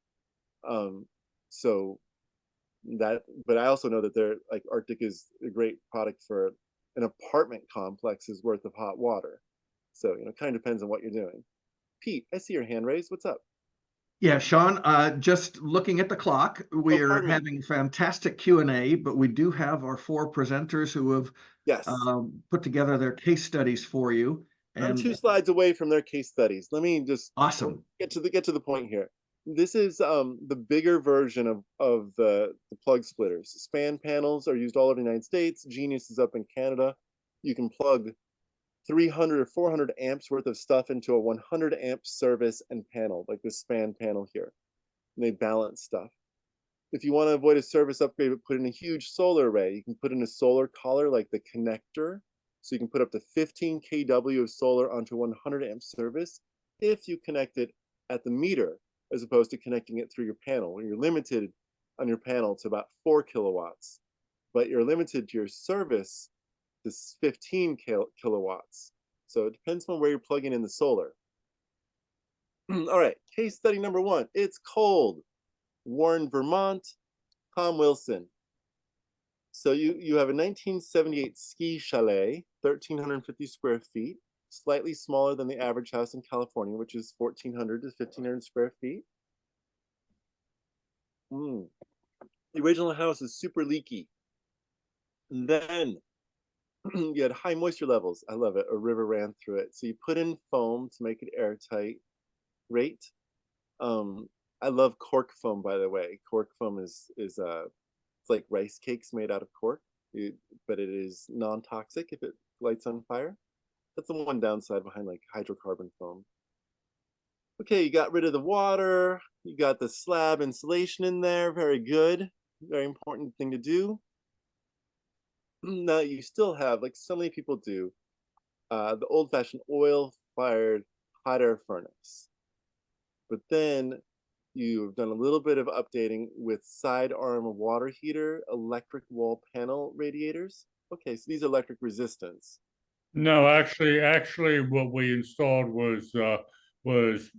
Speaker 2: So But I also know that they're like Arctic is a great product for an apartment complex's worth of hot water. So, you know, kind of depends on what you're doing. Pete, I see your hand raised. What's up?
Speaker 1: Yeah, Sean, just looking at the clock,
Speaker 2: Oh,
Speaker 1: we're
Speaker 2: pardon me.
Speaker 1: having fantastic Q&A, but we do have our four presenters who have
Speaker 2: Yes.
Speaker 1: put together their case studies for you.
Speaker 2: I'm
Speaker 1: And
Speaker 2: 2 slides away from their case studies. Let me just
Speaker 1: awesome.
Speaker 2: get to the point here. This is the bigger version of the plug splitters. Span panels are used all over the United States. Genius is up in Canada. You can plug 300 or 400 amps worth of stuff into a 100 amp service and panel, like this span panel here. And they balance stuff. If you want to avoid a service upgrade, but put in a huge solar array, you can put in a solar collar like the connector. So you can put up to 15 kW of solar onto 100 amp service if you connect it at the meter, as opposed to connecting it through your panel, where you're limited on your panel to about 4 kilowatts, but you're limited to your service to 15 kilowatts. So it depends on where you're plugging in the solar. All right, case study number 1. It's cold. Warren, Vermont, Tom Wilson. So you have a 1978 ski chalet, 1,350 square feet, slightly smaller than the average house in California, which is 1,400 to 1,500 square feet. The original house is super leaky. And then you had high moisture levels. I love it. A river ran through it. So you put in foam to make it airtight. Great. I love cork foam, by the way. Cork foam is it's like rice cakes made out of cork, but it is non-toxic if it lights on fire. That's the one downside behind like hydrocarbon foam. Okay, you got rid of the water. You got the slab insulation in there. Very good. Very important thing to do. Now you still have, like so many people do, the old-fashioned oil-fired hot air furnace. But then you've done a little bit of updating with side arm water heater, electric wall panel radiators. Okay, so these are electric resistance.
Speaker 4: No, actually, what we installed was Runtal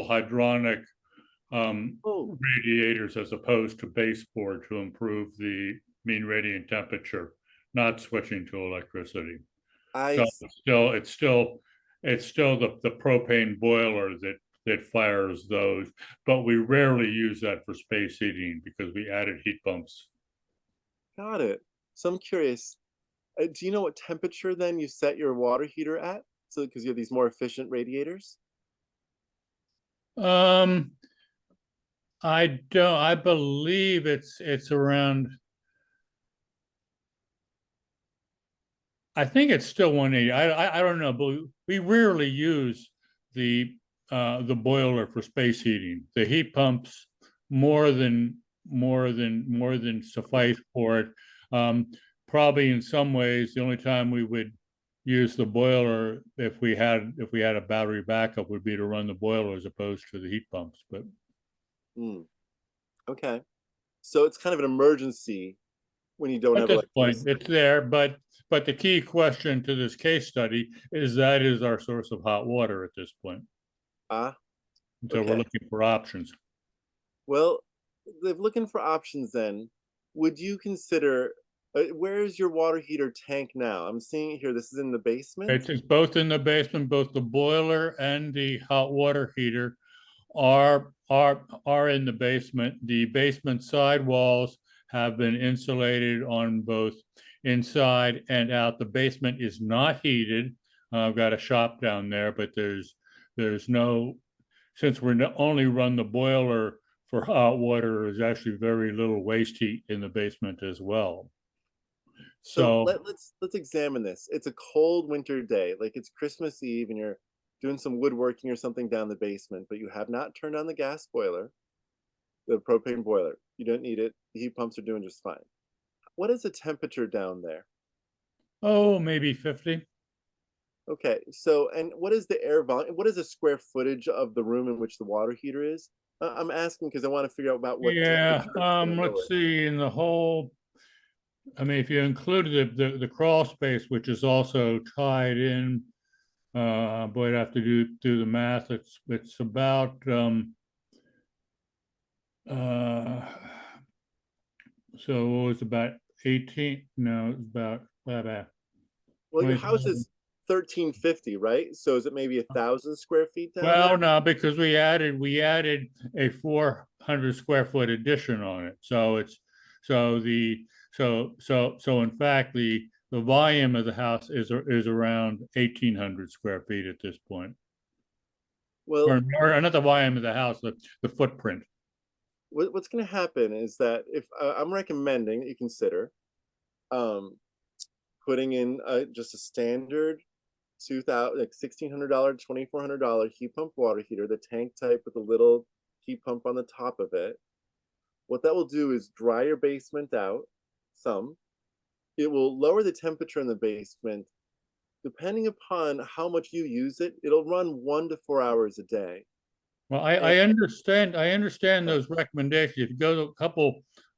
Speaker 4: hydronic radiators as opposed to baseboard to improve the mean radiant temperature, not switching to electricity. So it's still the propane boiler that fires those, but we rarely use that for space heating because we added heat pumps.
Speaker 2: Got it. So I'm curious, do you know what temperature then you set your water heater at? So because you have these more efficient radiators?
Speaker 4: I don't. I believe it's around. I think it's still 180. I don't know, but we rarely use the boiler for space heating. The heat pumps more than suffice for it. Probably in some ways, the only time we would use the boiler if we had a battery backup would be to run the boiler as opposed to the heat pumps. But
Speaker 2: okay, so it's kind of an emergency when you don't have
Speaker 4: at this point, it's there. But the key question to this case study is that is our source of hot water at this point. So we're looking for options.
Speaker 2: Well, if looking for options, then would you consider? Where is your water heater tank now? I'm seeing it here. This is in the basement.
Speaker 4: It's both in the basement. Both the boiler and the hot water heater are in the basement. The basement sidewalls have been insulated on both inside and out. The basement is not heated. I've got a shop down there, but there's no, since we're only run the boiler for hot water, there's actually very little waste heat in the basement as well.
Speaker 2: So let's examine this. It's a cold winter day, like it's Christmas Eve, and you're doing some woodworking or something down the basement, but you have not turned on the gas boiler, the propane boiler. You don't need it. The heat pumps are doing just fine. What is the temperature down there?
Speaker 4: Oh, maybe 50.
Speaker 2: Okay, so, and what is the air volume? What is the square footage of the room in which the water heater is? I'm asking because I want to figure out about what.
Speaker 4: Yeah, let's see, in the whole, I mean, if you include the crawl space, which is also tied in, boy, I'd have to do the math. It's about So it was about 18, no, it's about,
Speaker 2: Well, your
Speaker 4: 20.
Speaker 2: house is 1350, right? So is it maybe 1,000 square feet down
Speaker 4: Well,
Speaker 2: there?
Speaker 4: no, because we added a 400 square foot addition on it. So it's, so the, so in fact, the volume of the house is around 1,800 square feet at this point.
Speaker 2: Well,
Speaker 4: Or not the volume of the house, the footprint.
Speaker 2: what's going to happen is that if I'm recommending that you consider um, putting in just a standard 2,000, like $1,600, $2,400 heat pump water heater, the tank type with a little heat pump on the top of it. What that will do is dry your basement out some. It will lower the temperature in the basement. Depending upon how much you use it, it'll run 1 to 4 hours a day.
Speaker 4: Well,
Speaker 2: And
Speaker 4: I understand those recommendations. If you go to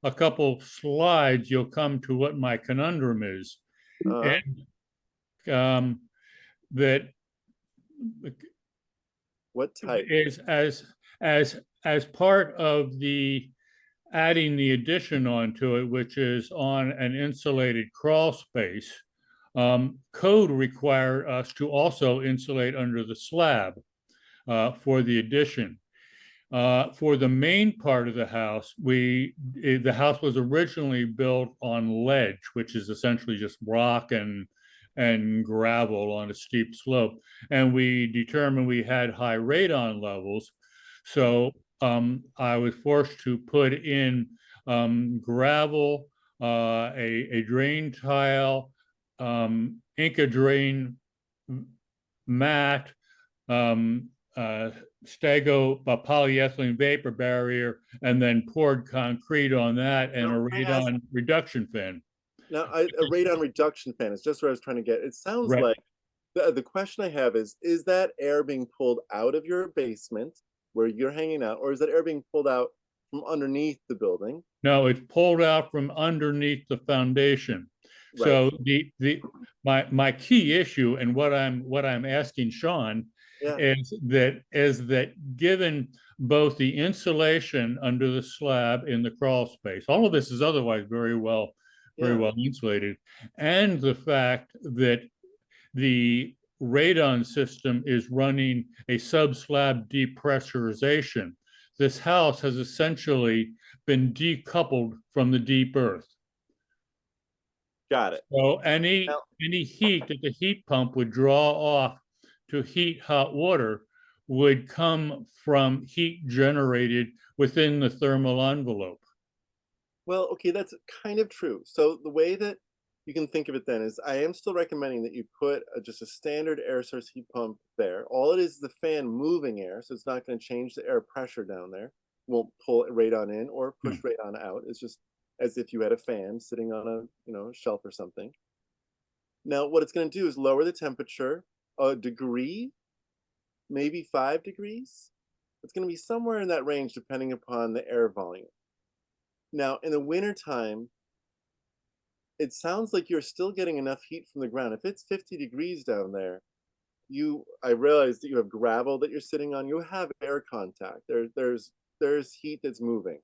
Speaker 4: a couple slides, you'll come to what my conundrum is. And that
Speaker 2: what type?
Speaker 4: is as part of the adding the addition onto it, which is on an insulated crawl space, code required us to also insulate under the slab for the addition. For the main part of the house, the house was originally built on ledge, which is essentially just rock and gravel on a steep slope. And we determined we had high radon levels. So I was forced to put in gravel, a drain tile, Inca drain mat, Stego polyethylene vapor barrier, and then poured concrete on that and a radon reduction fan.
Speaker 2: Now, a radon reduction fan is just what I was trying to get. It sounds
Speaker 4: Right.
Speaker 2: like the question I have is that air being pulled out of your basement where you're hanging out, or is that air being pulled out from underneath the building?
Speaker 4: No, it's pulled out from underneath the foundation.
Speaker 2: Right.
Speaker 4: So my key issue and what I'm asking Sean
Speaker 2: Yeah.
Speaker 4: is that given both the insulation under the slab in the crawl space, all of this is otherwise very well insulated, and the fact that the radon system is running a sub-slab depressurization. This house has essentially been decoupled from the deep earth.
Speaker 2: Got it.
Speaker 4: So any heat that the heat pump would draw off to heat hot water would come from heat generated within the thermal envelope.
Speaker 2: Well, okay, that's kind of true. So the way that you can think of it then is I am still recommending that you put just a standard air source heat pump there. All it is the fan moving air, so it's not going to change the air pressure down there. Won't pull radon in or push radon out. It's just as if you had a fan sitting on a shelf or something. Now, what it's going to do is lower the temperature a degree, maybe 5 degrees. It's going to be somewhere in that range depending upon the air volume. Now, in the wintertime, it sounds like you're still getting enough heat from the ground. If it's 50 degrees down there, I realize that you have gravel that you're sitting on. You have air contact. There's heat that's moving.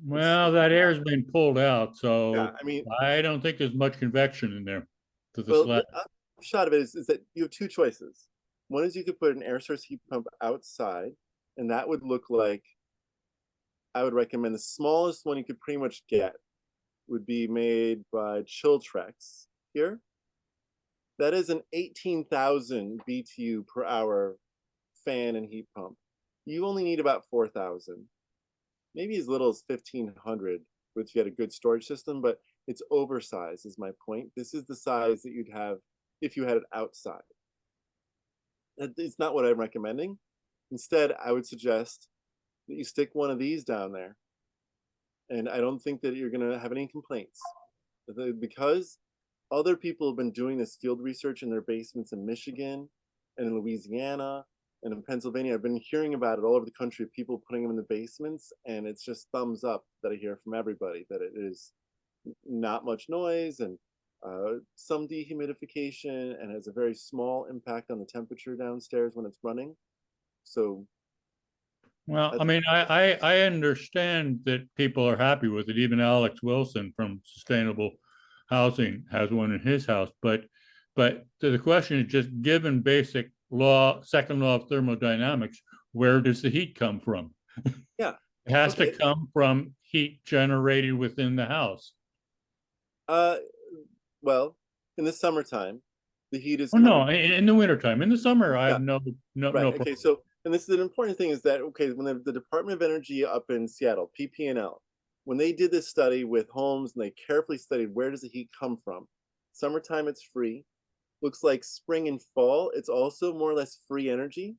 Speaker 4: Well, that air has been pulled out, so
Speaker 2: Yeah, I mean,
Speaker 4: I don't think there's much convection in there to the
Speaker 2: well,
Speaker 4: slab.
Speaker 2: the upshot of it is that you have two choices. One is you could put an air source heat pump outside, and that would look like, I would recommend the smallest one you could pretty much get would be made by Chiltrex here. That is an 18,000 BTU per hour fan and heat pump. You only need about 4,000, maybe as little as 1,500 if you had a good storage system, but it's oversized is my point. This is the size that you'd have if you had it outside. It's not what I'm recommending. Instead, I would suggest that you stick one of these down there. And I don't think that you're going to have any complaints because other people have been doing this field research in their basements in Michigan and in Louisiana and in Pennsylvania. I've been hearing about it all over the country of people putting them in the basements, and it's just thumbs up that I hear from everybody that it is not much noise and some dehumidification and has a very small impact on the temperature downstairs when it's running. So
Speaker 4: Well, I
Speaker 2: That's-
Speaker 4: mean, I understand that people are happy with it. Even Alex Wilson from Sustainable Housing has one in his house. But the question is just given basic law, second law of thermodynamics, where does the heat come from?
Speaker 2: Yeah.
Speaker 4: It has to
Speaker 2: Okay.
Speaker 4: come from heat generated within the house.
Speaker 2: Uh, well, in the summertime, the heat is
Speaker 4: Oh,
Speaker 2: coming.
Speaker 4: no, in the wintertime. In the summer, I
Speaker 2: Yeah.
Speaker 4: have no
Speaker 2: Right.
Speaker 4: problem.
Speaker 2: Okay. So, and this is an important thing is that, okay, when the Department of Energy up in Seattle, PP&L, when they did this study with homes and they carefully studied where does the heat come from, summertime it's free. Looks like spring and fall, it's also more or less free energy.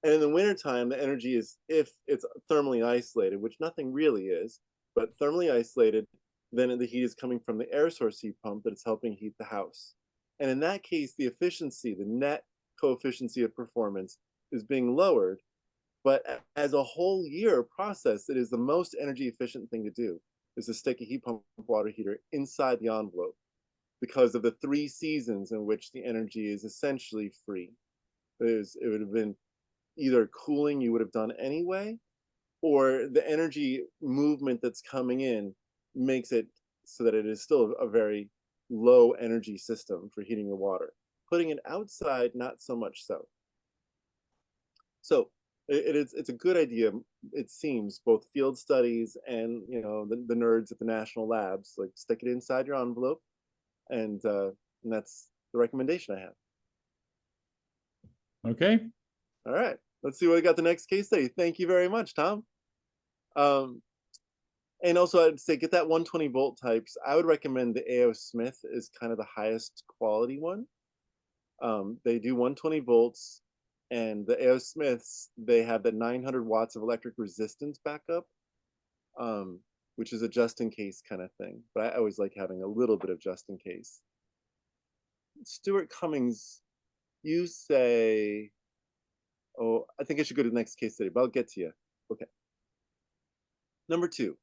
Speaker 2: And in the wintertime, the energy is, if it's thermally isolated, which nothing really is, but thermally isolated, then the heat is coming from the air source heat pump that is helping heat the house. And in that case, the efficiency, the net coefficient of performance is being lowered. But as a whole year process, it is the most energy efficient thing to do is to stick a heat pump water heater inside the envelope because of the 3 seasons in which the energy is essentially free. It would have been either cooling you would have done anyway, or the energy movement that's coming in makes it so that it is still a very low energy system for heating your water. Putting it outside, not so much so. So it's a good idea. It seems both field studies and the nerds at the national labs like stick it inside your envelope, and that's the recommendation I have.
Speaker 4: Okay.
Speaker 2: All right, let's see what we got the next case study. Thank you very much, Tom. And also I'd say get that 120 volt types. I would recommend the A.O. Smith is kind of the highest quality one. They do 120 volts, and the A.O. Smiths, they have the 900 watts of electric resistance backup, which is a just in case kind of thing. But I always like having a little bit of just in case. Stuart Cummings, you say, oh, I think I should go to the next case study, but I'll get to you. Okay. Number 2.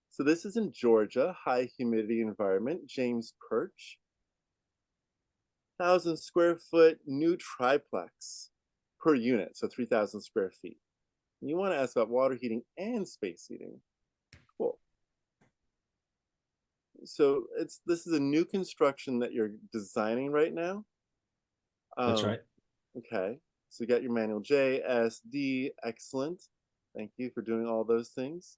Speaker 2: So this is in Georgia, high humidity environment, James Perch. 1,000 square foot new triplex per unit, so 3,000 square feet. And you want to ask about water heating and space heating. Cool. So this is a new construction that you're designing right now.
Speaker 5: That's right.
Speaker 2: Okay. So you got your manual J, S, D. Excellent. Thank you for doing all those things.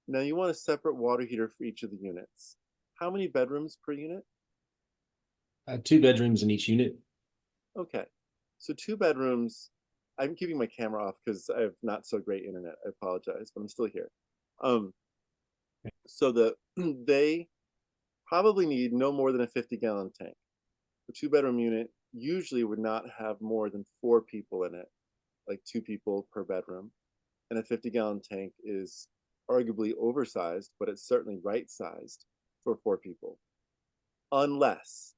Speaker 2: Now you want a separate water heater for each of the units. How many bedrooms per unit?
Speaker 5: 2 bedrooms in each unit.
Speaker 2: Okay. So 2 bedrooms. I'm keeping my camera off because I have not so great internet. I apologize, but I'm still here. So they probably need no more than a 50-gallon tank. The 2-bedroom unit usually would not have more than 4 people in it, like 2 people per bedroom. And a 50-gallon tank is arguably oversized, but it's certainly right-sized for 4 people. Unless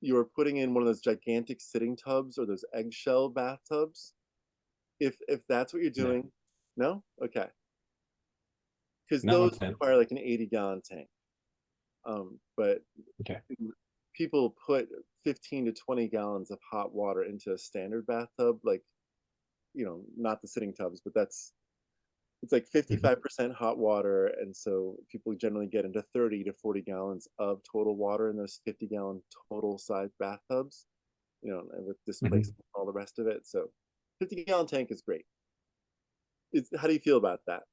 Speaker 2: you are putting in one of those gigantic sitting tubs or those eggshell bathtubs. If that's what you're doing, no? Okay. Because those require like an 80-gallon tank. But
Speaker 5: okay,
Speaker 2: people put 15 to 20 gallons of hot water into a standard bathtub, like, not the sitting tubs, but it's like 55% hot water. And so people generally get into 30 to 40 gallons of total water in those 50-gallon total size bathtubs, and with displacement and all the rest of it. So 50-gallon tank is great. How do you feel about that?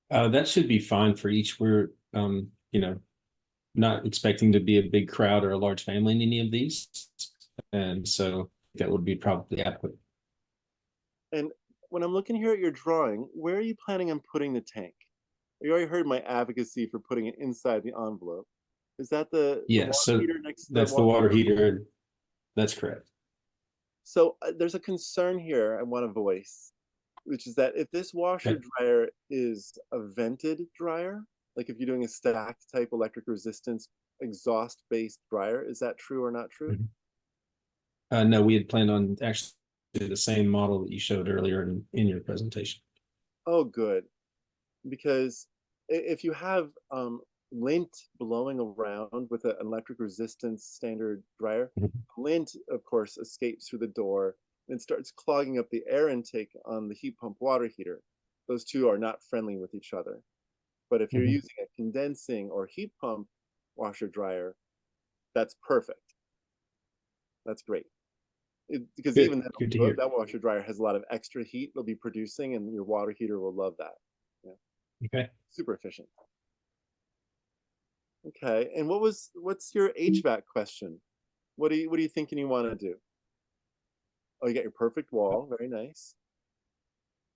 Speaker 5: that should be fine for each. We're not expecting to be a big crowd or a large family in any of these, and so that would be probably adequate. And
Speaker 2: when I'm looking here at your drawing, where are you planning on putting the tank? You already heard my advocacy for putting it inside the envelope. Is that the water heater next to
Speaker 5: that's the water heater? That's correct.
Speaker 2: So there's a concern here I want to voice, which is that if this washer dryer is a vented dryer, like if you're doing a stacked type electric resistance exhaust based dryer, is that true or not true?
Speaker 5: No, we had planned on actually the same model that you showed earlier in your presentation.
Speaker 2: Oh, good. Because if you have lint blowing around with an electric resistance standard dryer, lint, of course, escapes through the door and it starts clogging up the air intake on the heat pump water heater. Those two are not friendly with each other. But if you're using a condensing or heat pump washer dryer, that's perfect. That's great. Because
Speaker 5: Good.
Speaker 2: even
Speaker 5: Good to hear.
Speaker 2: that washer dryer has a lot of extra heat it'll be producing, and your water heater will love that. Yeah.
Speaker 5: Okay.
Speaker 2: Super efficient. Okay. And what's your HVAC question? What are you thinking you want to do? Oh, you got your perfect wall. Very nice.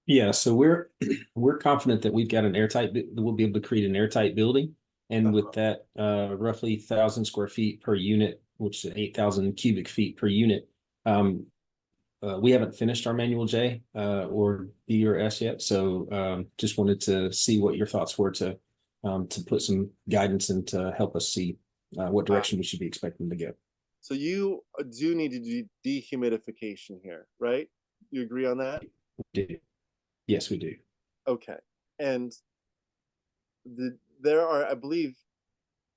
Speaker 5: Yeah, so we're confident that we've got an airtight, we'll be able to create an airtight building. And with that, roughly 1,000 square feet per unit, which is 8,000 cubic feet per unit. We haven't finished our manual J or B or S yet. So just wanted to see what your thoughts were to put some guidance and to help us see what direction we should be expecting to go.
Speaker 2: So you do need to do dehumidification here, right? You agree on that?
Speaker 5: We do. Yes, we do.
Speaker 2: Okay. And there are, I believe,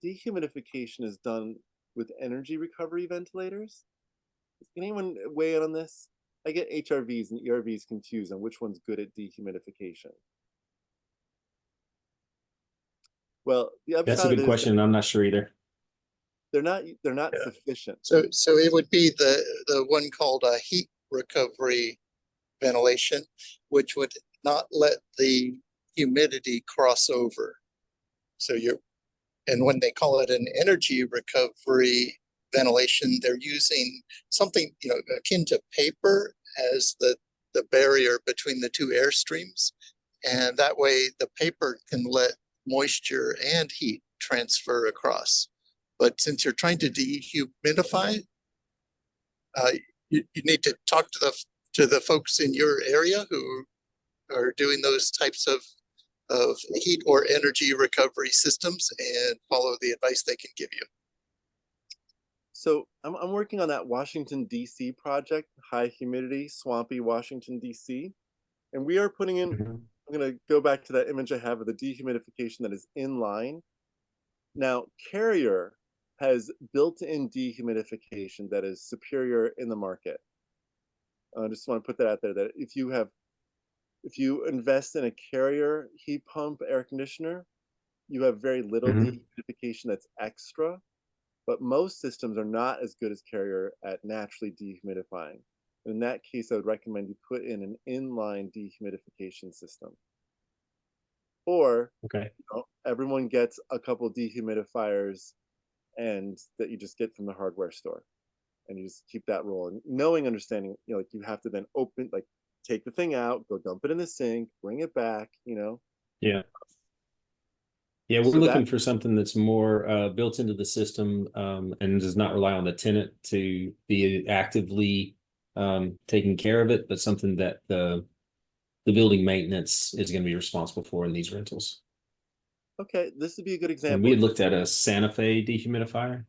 Speaker 2: dehumidification is done with energy recovery ventilators. Can anyone weigh in on this? I get HRVs and ERVs confused on which one's good at dehumidification. Well, the upshot
Speaker 5: That's a good question, and I'm not sure either.
Speaker 2: They're not sufficient.
Speaker 6: So it would be the one called a heat recovery ventilation, which would not let the humidity cross over. So and when they call it an energy recovery ventilation, they're using something akin to paper as the barrier between the two air streams, and that way the paper can let moisture and heat transfer across. But since you're trying to dehumidify, you need to talk to the folks in your area who are doing those types of heat or energy recovery systems, and follow the advice they can give you.
Speaker 2: So I'm working on that Washington, D.C. project, high humidity, swampy Washington, D.C. And we are putting in, I'm going to go back to that image I have of the dehumidification that is in line. Now, Carrier has built-in dehumidification that is superior in the market. I just want to put that out there, that if you invest in a Carrier heat pump air conditioner, you have very little dehumidification that's extra. But most systems are not as good as Carrier at naturally dehumidifying. In that case, I would recommend you put in an inline dehumidification system. Or everyone gets a couple dehumidifiers and that you just get from the hardware store. And you just keep that rolling. Knowing, understanding, like you have to then take the thing out, go dump it in the sink, bring it back,
Speaker 5: Yeah. Yeah, we're looking for something that's more built into the system and does not rely on the tenant to be actively taking care of it, but something that the building maintenance is going to be responsible for in these rentals.
Speaker 2: Okay, this would be a good example.
Speaker 5: And we had looked at a Santa Fe dehumidifier.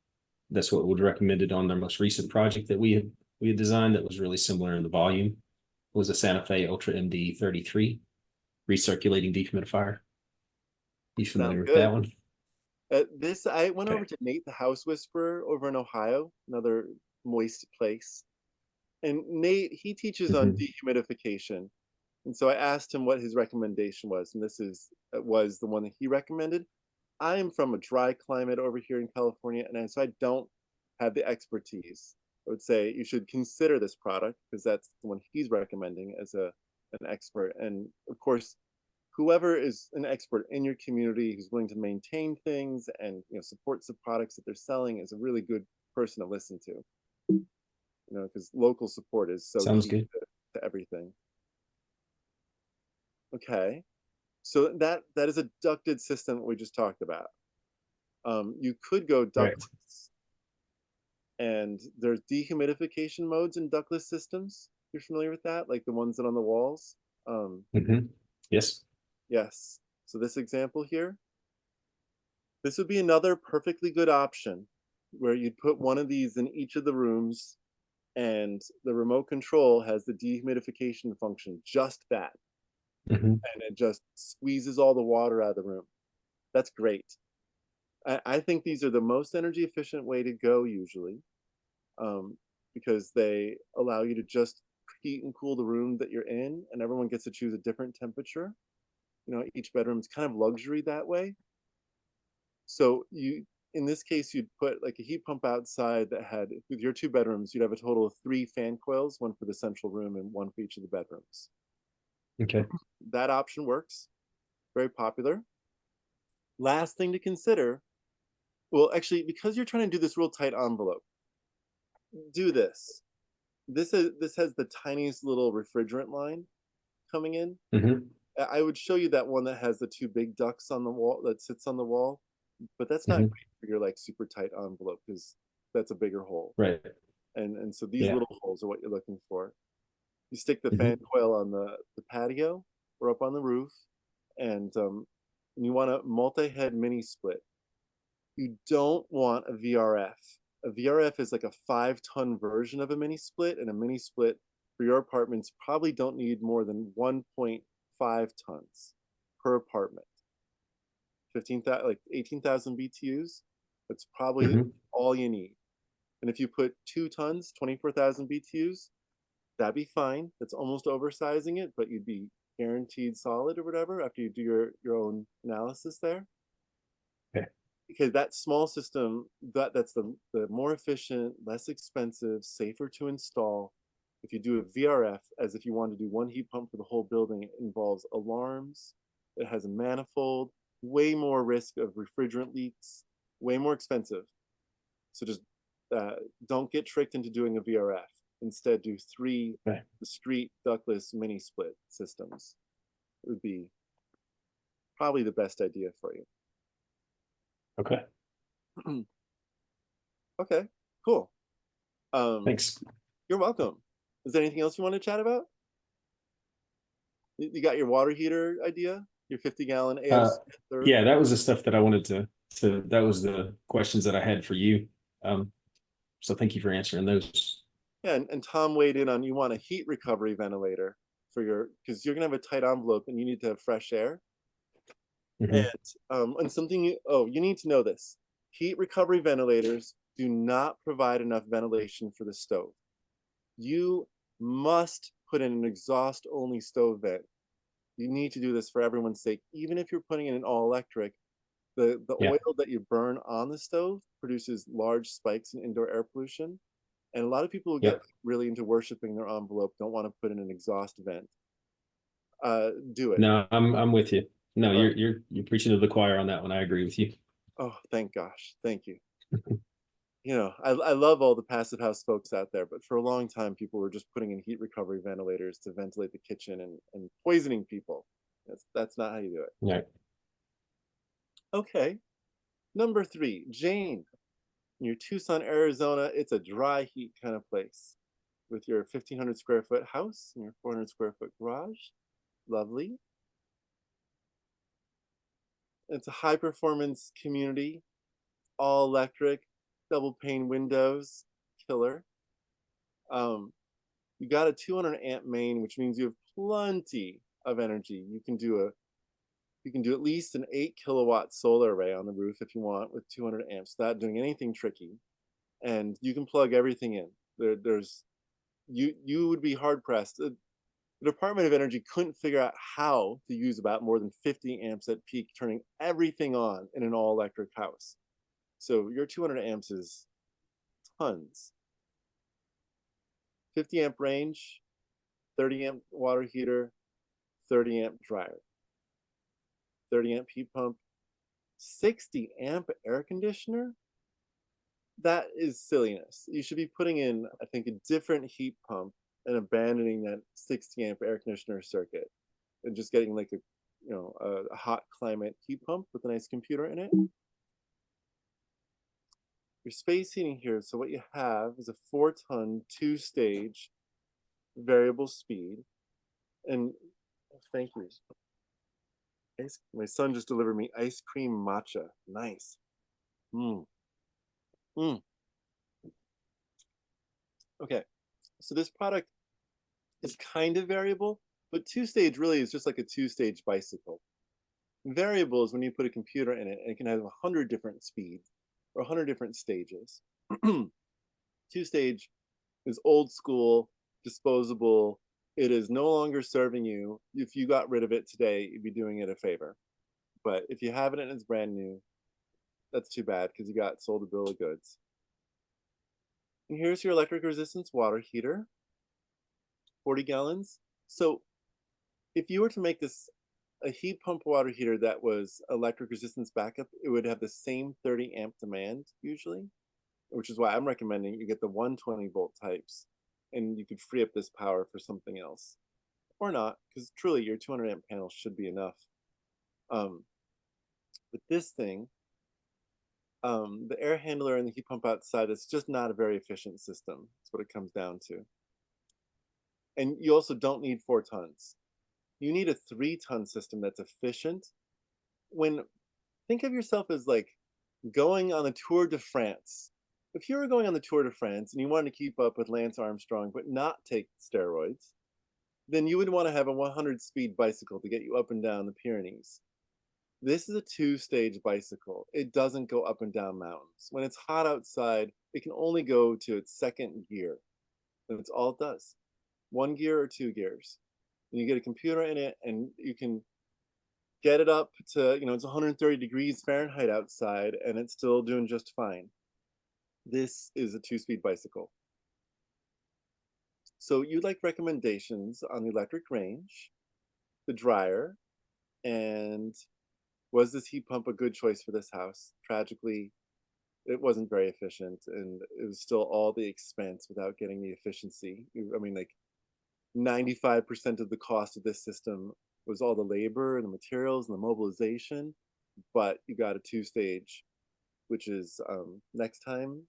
Speaker 5: That's what was recommended on their most recent project that we had designed that was really similar in the volume. It was a Santa Fe Ultra MD 33 recirculating dehumidifier. You familiar with that one?
Speaker 2: I went over to Nate, the House Whisperer, over in Ohio, another moist place. And Nate, he teaches on dehumidification. And so I asked him what his recommendation was. And this was the one that he recommended. I am from a dry climate over here in California, and so I don't have the expertise. I would say you should consider this product because that's the one he's recommending as an expert. And of course, whoever is an expert in your community who's willing to maintain things and supports the products that they're selling is a really good person to listen to. Because local support is so key to everything. Okay, so that is a ducted system that we just talked about. You could go ductless, and there's dehumidification modes in ductless systems. You're familiar with that, like the ones that are on the walls?
Speaker 5: Yes.
Speaker 2: Yes. So this example here, this would be another perfectly good option where you'd put one of these in each of the rooms, and the remote control has the dehumidification function, just that. And it just squeezes all the water out of the room. That's great. I think these are the most energy efficient way to go usually, because they allow you to just heat and cool the room that you're in, and everyone gets to choose a different temperature. You know, each bedroom's kind of luxury that way. So in this case, you'd put like a heat pump outside that had, with your 2 bedrooms, you'd have a total of 3 fan coils, 1 for the central room and 1 for each of the bedrooms.
Speaker 5: Okay.
Speaker 2: That option works. Very popular. Last thing to consider, well, actually, because you're trying to do this real tight envelope, do this. This has the tiniest little refrigerant line coming in.
Speaker 5: Mm-hmm.
Speaker 2: I would show you that one that has the 2 big ducts on the wall that sits on the wall, but that's not great for your like super tight envelope because that's a bigger hole.
Speaker 5: Right.
Speaker 2: And so these little holes are what you're looking for. You stick the fan coil on the patio or up on the roof, and you want a multi-head mini split. You don't want a VRF. A VRF is like a 5-ton version of a mini split, and a mini split for your apartments probably don't need more than 1.5 tons per apartment. 15,000, like 18,000 BTUs. That's probably all you need. And if you put 2 tons, 24,000 BTUs, that'd be fine. That's almost oversizing it, but you'd be guaranteed solid or whatever after you do your own analysis there.
Speaker 5: Okay.
Speaker 2: Because that small system, that's the more efficient, less expensive, safer to install. If you do a VRF, as if you want to do 1 heat pump for the whole building, it involves alarms, it has a manifold, way more risk of refrigerant leaks, way more expensive. So just don't get tricked into doing a VRF. Instead, do 3 discrete ductless mini split systems. It would be probably the best idea for you.
Speaker 5: Okay.
Speaker 2: Okay, cool.
Speaker 5: Thanks.
Speaker 2: You're welcome. Is there anything else you want to chat about? You got your water heater idea? Your 50-gallon AO?
Speaker 5: Yeah, that was the stuff that I wanted to that was the questions that I had for you. So thank you for answering those.
Speaker 2: Yeah, and Tom weighed in on, you want a heat recovery ventilator for because you're gonna have a tight envelope and you need to have fresh air. And something you need to know this: heat recovery ventilators do not provide enough ventilation for the stove. You must put in an exhaust only stove vent. You need to do this for everyone's sake. Even if you're putting in an all electric, the oil that you burn on the stove produces large spikes in indoor air pollution. And a lot of people who get really into worshiping their envelope don't want to put in an exhaust vent. Do it.
Speaker 5: No, I'm with you. No, you're preaching to the choir on that one. I agree with you.
Speaker 2: Oh, thank gosh. Thank you. You know, I love all the passive house folks out there, but for a long time, people were just putting in heat recovery ventilators to ventilate the kitchen and poisoning people. That's not how you do it.
Speaker 5: Right.
Speaker 2: Okay. Number 3, Jane. In your Tucson, Arizona, it's a dry heat kind of place with your 1,500 square foot house and your 400 square foot garage. Lovely. It's a high performance community, all electric, double pane windows, killer. You got a 200 amp main, which means you have plenty of energy. You can do at least an 8 kilowatt solar array on the roof if you want with 200 amps without doing anything tricky. And you can plug everything in. You would be hard pressed. The Department of Energy couldn't figure out how to use about more than 50 amps at peak, turning everything on in an all electric house. So your 200 amps is tons. 50 amp range, 30 amp water heater, 30 amp dryer, 30 amp heat pump, 60 amp air conditioner. That is silliness. You should be putting in, I think, a different heat pump and abandoning that 60 amp air conditioner circuit and just getting like a hot climate heat pump with a nice computer in it. Your space heating here, so what you have is a 4-ton, 2-stage variable speed. And thank you. My son just delivered me ice cream matcha. Nice. Okay, so this product is kind of variable, but 2-stage really is just like a 2-stage bicycle. Variable is when you put a computer in it and it can have 100 different speeds or 100 different stages. 2-stage is old school, disposable. It is no longer serving you. If you got rid of it today, you'd be doing it a favor. But if you have it and it's brand new, that's too bad because you got sold a bill of goods. And here's your electric resistance water heater, 40 gallons. So if you were to make this a heat pump water heater that was electric resistance backup, it would have the same 30 amp demand usually, which is why I'm recommending you get the 120 volt types, and you could free up this power for something else, or not, because truly your 200 amp panel should be enough. With this thing, the air handler and the heat pump outside is just not a very efficient system. That's what it comes down to. And you also don't need 4 tons. You need a 3-ton system that's efficient. Think of yourself as like going on the Tour de France. If you were going on the Tour de France and you wanted to keep up with Lance Armstrong but not take steroids, then you would want to have a 100-speed bicycle to get you up and down the Pyrenees. This is a 2-stage bicycle. It doesn't go up and down mountains. When it's hot outside, it can only go to its 2nd gear. That's all it does. 1 gear or 2 gears. And you get a computer in it, and you can get it up to, it's 130 degrees Fahrenheit outside, and it's still doing just fine. This is a 2-speed bicycle. So you'd like recommendations on the electric range, the dryer, and was this heat pump a good choice for this house? Tragically, it wasn't very efficient, and it was still all the expense without getting the efficiency. I mean, like 95% of the cost of this system was all the labor and the materials and the mobilization, but you got a 2-stage, which is next time,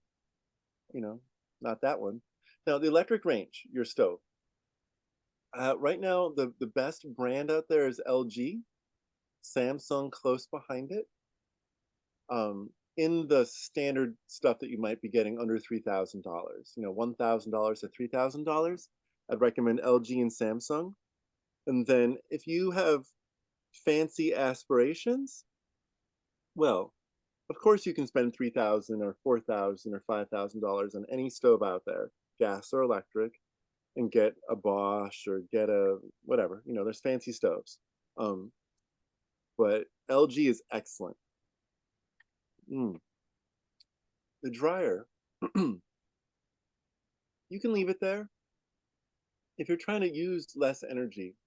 Speaker 2: not that one. Now, the electric range, your stove. Right now, the best brand out there is LG, Samsung close behind it. In the standard stuff that you might be getting under $3,000, $1,000 to $3,000, I'd recommend LG and Samsung. And then if you have fancy aspirations, well, of course you can spend $3,000 or $4,000 or $5,000 on any stove out there, gas or electric, and get a Bosch or get a whatever. There's fancy stoves. But LG is excellent. The dryer, you can leave it there. If you're trying to use less energy,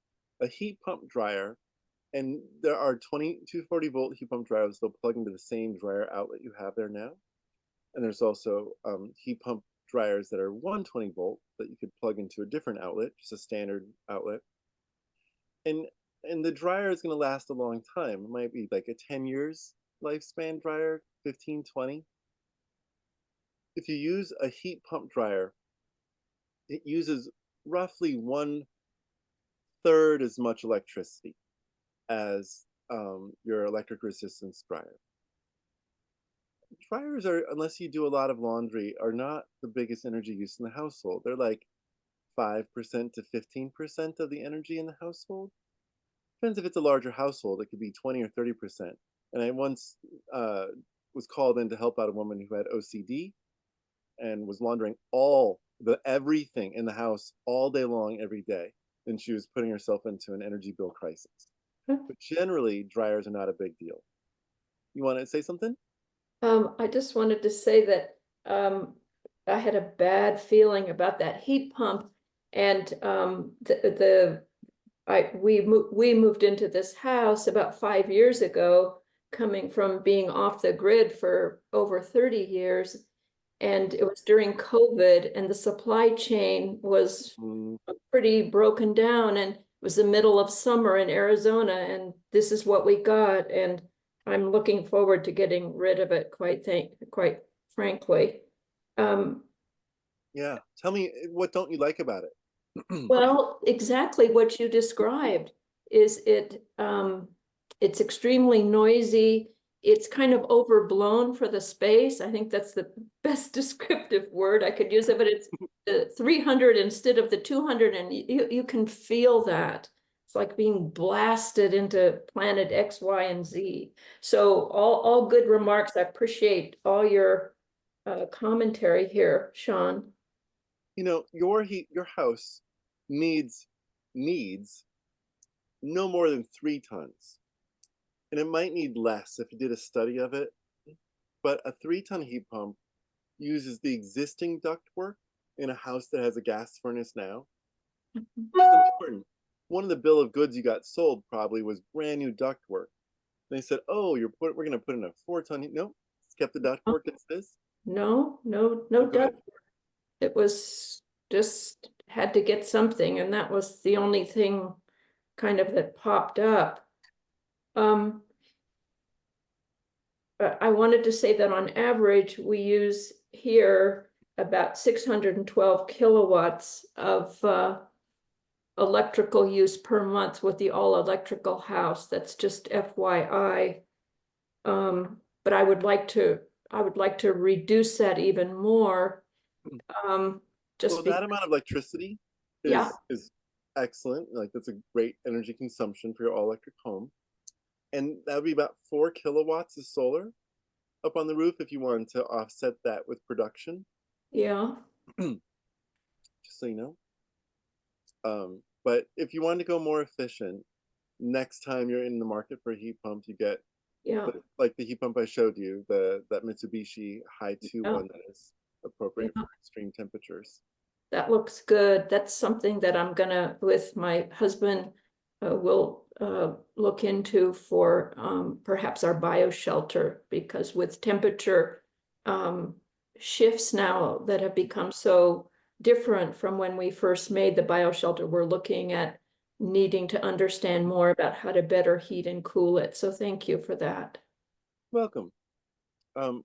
Speaker 2: a heat pump dryer, and there are 240 volt heat pump dryers, they'll plug into the same dryer outlet you have there now. And there's also heat pump dryers that are 120 volt that you could plug into a different outlet, just a standard outlet. And the dryer is going to last a long time. It might be like a 10 years lifespan dryer, 15, 20. If you use a heat pump dryer, it uses roughly 1/3 as much electricity as your electric resistance dryer. Dryers are, unless you do a lot of laundry, are not the biggest energy use in the household. They're like 5% to 15% of the energy in the household. Depends if it's a larger household, it could be 20 or 30%. And I once was called in to help out a woman who had OCD and was laundering everything in the house all day long, every day. And she was putting herself into an energy bill crisis. But generally, dryers are not a big deal. You want to say something?
Speaker 7: I just wanted to say that I had a bad feeling about that heat pump, and we moved into this house about 5 years ago, coming from being off the grid for over 30 years. And it was during COVID, and the supply chain was pretty broken down, and it was the middle of summer in Arizona, and this is what we got. And I'm looking forward to getting rid of it, quite frankly.
Speaker 2: Yeah. Tell me, what don't you like about it?
Speaker 7: Well, exactly what you described. Is it? It's extremely noisy. It's kind of overblown for the space. I think that's the best descriptive word I could use of it. It's the 300 instead of the 200, and you can feel that. It's like being blasted into planet X, Y, and Z. So all good remarks. I appreciate all your commentary here, Sean.
Speaker 2: You know, your house needs no more than 3 tons. And it might need less if you did a study of it. But a 3-ton heat pump uses the existing ductwork in a house that has a gas furnace now. It's important. One of the bill of goods you got sold probably was brand new ductwork. They said, "Oh, we're going to put in a 4-ton heat." Nope, it's kept the ductwork as is.
Speaker 7: No, no,
Speaker 2: Oh,
Speaker 7: no
Speaker 2: go ahead.
Speaker 7: doubt. It was just had to get something, and that was the only thing kind of that popped up. But I wanted to say that on average, we use here about 612 kilowatts of electrical use per month with the all electrical house. That's just FYI. But I would like to reduce that even more. Just
Speaker 2: Well, that amount of electricity
Speaker 7: yeah,
Speaker 2: is excellent. Like, that's a great energy consumption for your all electric home. And that would be about 4 kilowatts of solar up on the roof if you wanted to offset that with production,
Speaker 7: yeah,
Speaker 2: just so you know. But if you wanted to go more efficient, next time you're in the market for a heat pump, you get
Speaker 7: yeah,
Speaker 2: like the heat pump I showed you, that Mitsubishi High 2
Speaker 7: yeah,
Speaker 2: one that is appropriate
Speaker 7: yeah.
Speaker 2: for extreme temperatures.
Speaker 7: That looks good. That's something that I'm gonna, with my husband, will look into for perhaps our bio shelter, because with temperature shifts now that have become so different from when we first made the bio shelter, we're looking at needing to understand more about how to better heat and cool it. So thank you for that.
Speaker 2: Welcome. I'll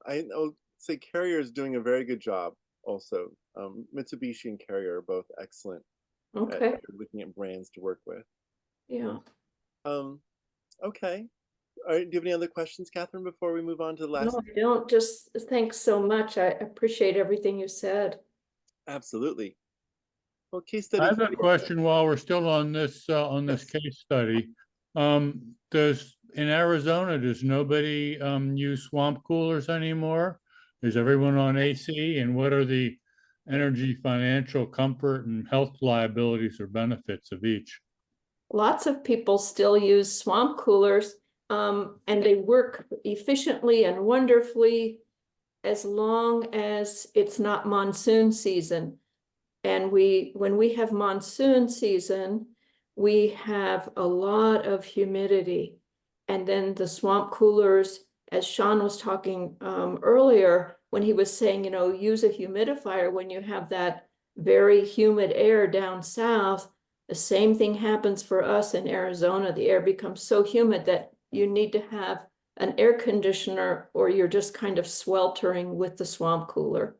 Speaker 2: say Carrier is doing a very good job also. Mitsubishi and Carrier are both excellent
Speaker 7: Okay,
Speaker 2: at looking at brands to work with.
Speaker 7: yeah.
Speaker 2: Okay. All right, do you have any other questions, Catherine, before we move on to the last?
Speaker 7: No, I don't. Just thanks so much. I appreciate everything you said.
Speaker 2: Absolutely. Well, case
Speaker 4: I
Speaker 2: study.
Speaker 4: have a question while we're still on this
Speaker 2: Yes.
Speaker 4: case study. In Arizona, does nobody use swamp coolers anymore? Is everyone on AC? And what are the energy, financial comfort, and health liabilities or benefits of each?
Speaker 7: Lots of people still use swamp coolers, and they work efficiently and wonderfully as long as it's not monsoon season. And when we have monsoon season, we have a lot of humidity. And then the swamp coolers, as Sean was talking earlier, when he was saying, use a humidifier when you have that very humid air down south, the same thing happens for us in Arizona. The air becomes so humid that you need to have an air conditioner, or you're just kind of sweltering with the swamp cooler.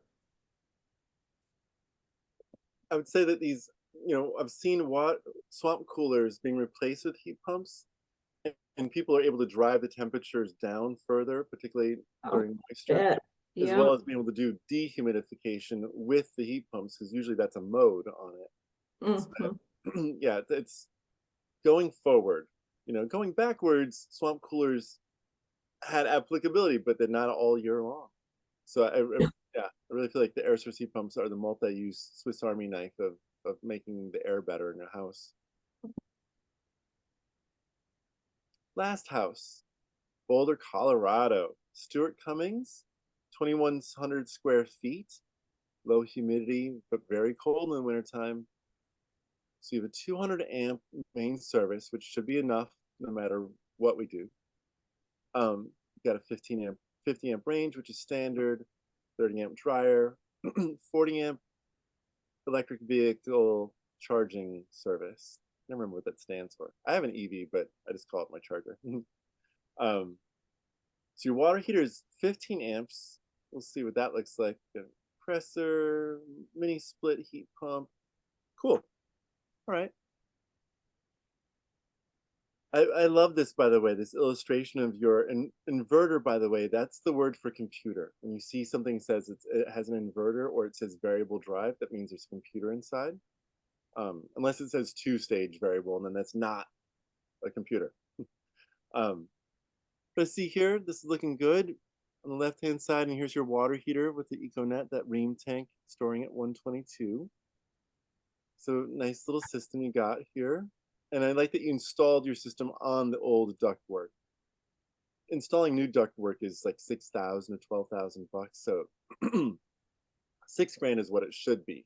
Speaker 2: I would say that these, I've seen swamp coolers being replaced with heat pumps, and people are able to drive the temperatures down further, particularly during moisture, as
Speaker 7: Yeah.
Speaker 2: well as being able to do dehumidification with the heat pumps, because usually that's a mode on it.
Speaker 7: Mhm.
Speaker 2: So, yeah, it's going forward. Going backwards, swamp coolers had applicability, but they're not all year long. So I really feel like the air source heat pumps are the multi-use Swiss Army knife of making the air better in a house. Last house, Boulder, Colorado. Stuart Cummings, 2,100 square feet, low humidity, but very cold in the wintertime. So you have a 200 amp main service, which should be enough no matter what we do. You got a 50 amp range, which is standard, 30 amp dryer, 40 amp electric vehicle charging service. I don't remember what that stands for. I have an EV, but I just call it my charger. So your water heater is 15 amps. We'll see what that looks like. Compressor, mini split heat pump. Cool. All right. I love this, by the way, this illustration of your inverter, by the way, that's the word for computer. When you see something says it has an inverter or it says variable drive, that means there's a computer inside. Unless it says 2-stage variable, and then that's not a computer. But see here, this is looking good on the left-hand side, and here's your water heater with the EcoNet, that ream tank storing at 122. So nice little system you got here. And I like that you installed your system on the old ductwork. Installing new ductwork is like 6,000 to 12,000 bucks. So $6,000 is what it should be.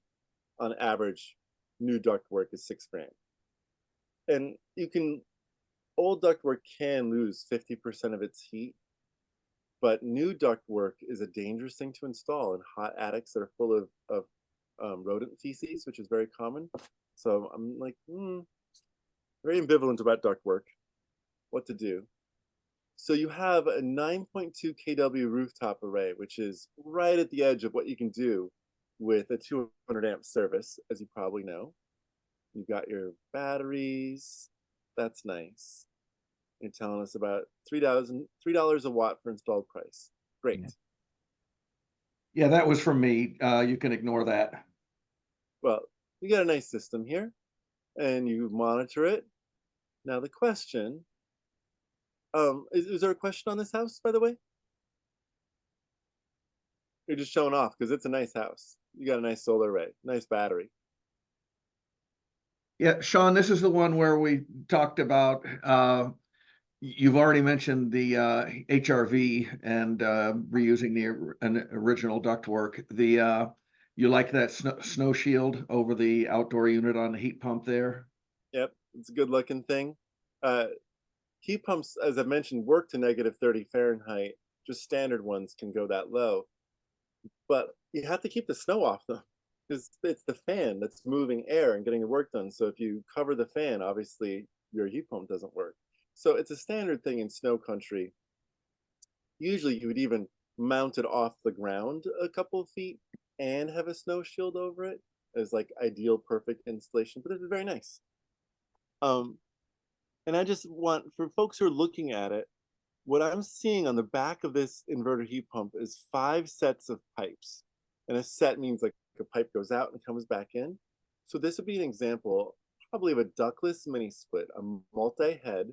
Speaker 2: On average, new ductwork is $6,000. And old ductwork can lose 50% of its heat, but new ductwork is a dangerous thing to install in hot attics that are full of rodent feces, which is very common. So I'm like, very ambivalent about ductwork, what to do. So you have a 9.2 kW rooftop array, which is right at the edge of what you can do with a 200 amp service, as you probably know. You've got your batteries. That's nice. You're telling us about $3 a watt for installed price. Great.
Speaker 1: Yeah, that was from me. You can ignore that.
Speaker 2: Well, you got a nice system here, and you monitor it. Now the question, is there a question on this house, by the way? You're just showing off because it's a nice house. You got a nice solar array, nice battery.
Speaker 1: Yeah, Sean, this is the one where we talked about, you've already mentioned the HRV and reusing the original ductwork. You like that snow shield over the outdoor unit on the heat pump there?
Speaker 2: Yep, it's a good looking thing. Heat pumps, as I mentioned, work to -30 Fahrenheit. Just standard ones can go that low. But you have to keep the snow off them because it's the fan that's moving air and getting the work done. So if you cover the fan, obviously your heat pump doesn't work. So it's a standard thing in snow country. Usually you would even mount it off the ground a couple of feet and have a snow shield over it as like ideal perfect installation, but it's very nice. And I just want, for folks who are looking at it, what I'm seeing on the back of this inverter heat pump is 5 sets of pipes. And a set means like a pipe goes out and comes back in. So this would be an example probably of a ductless mini split, a multi-head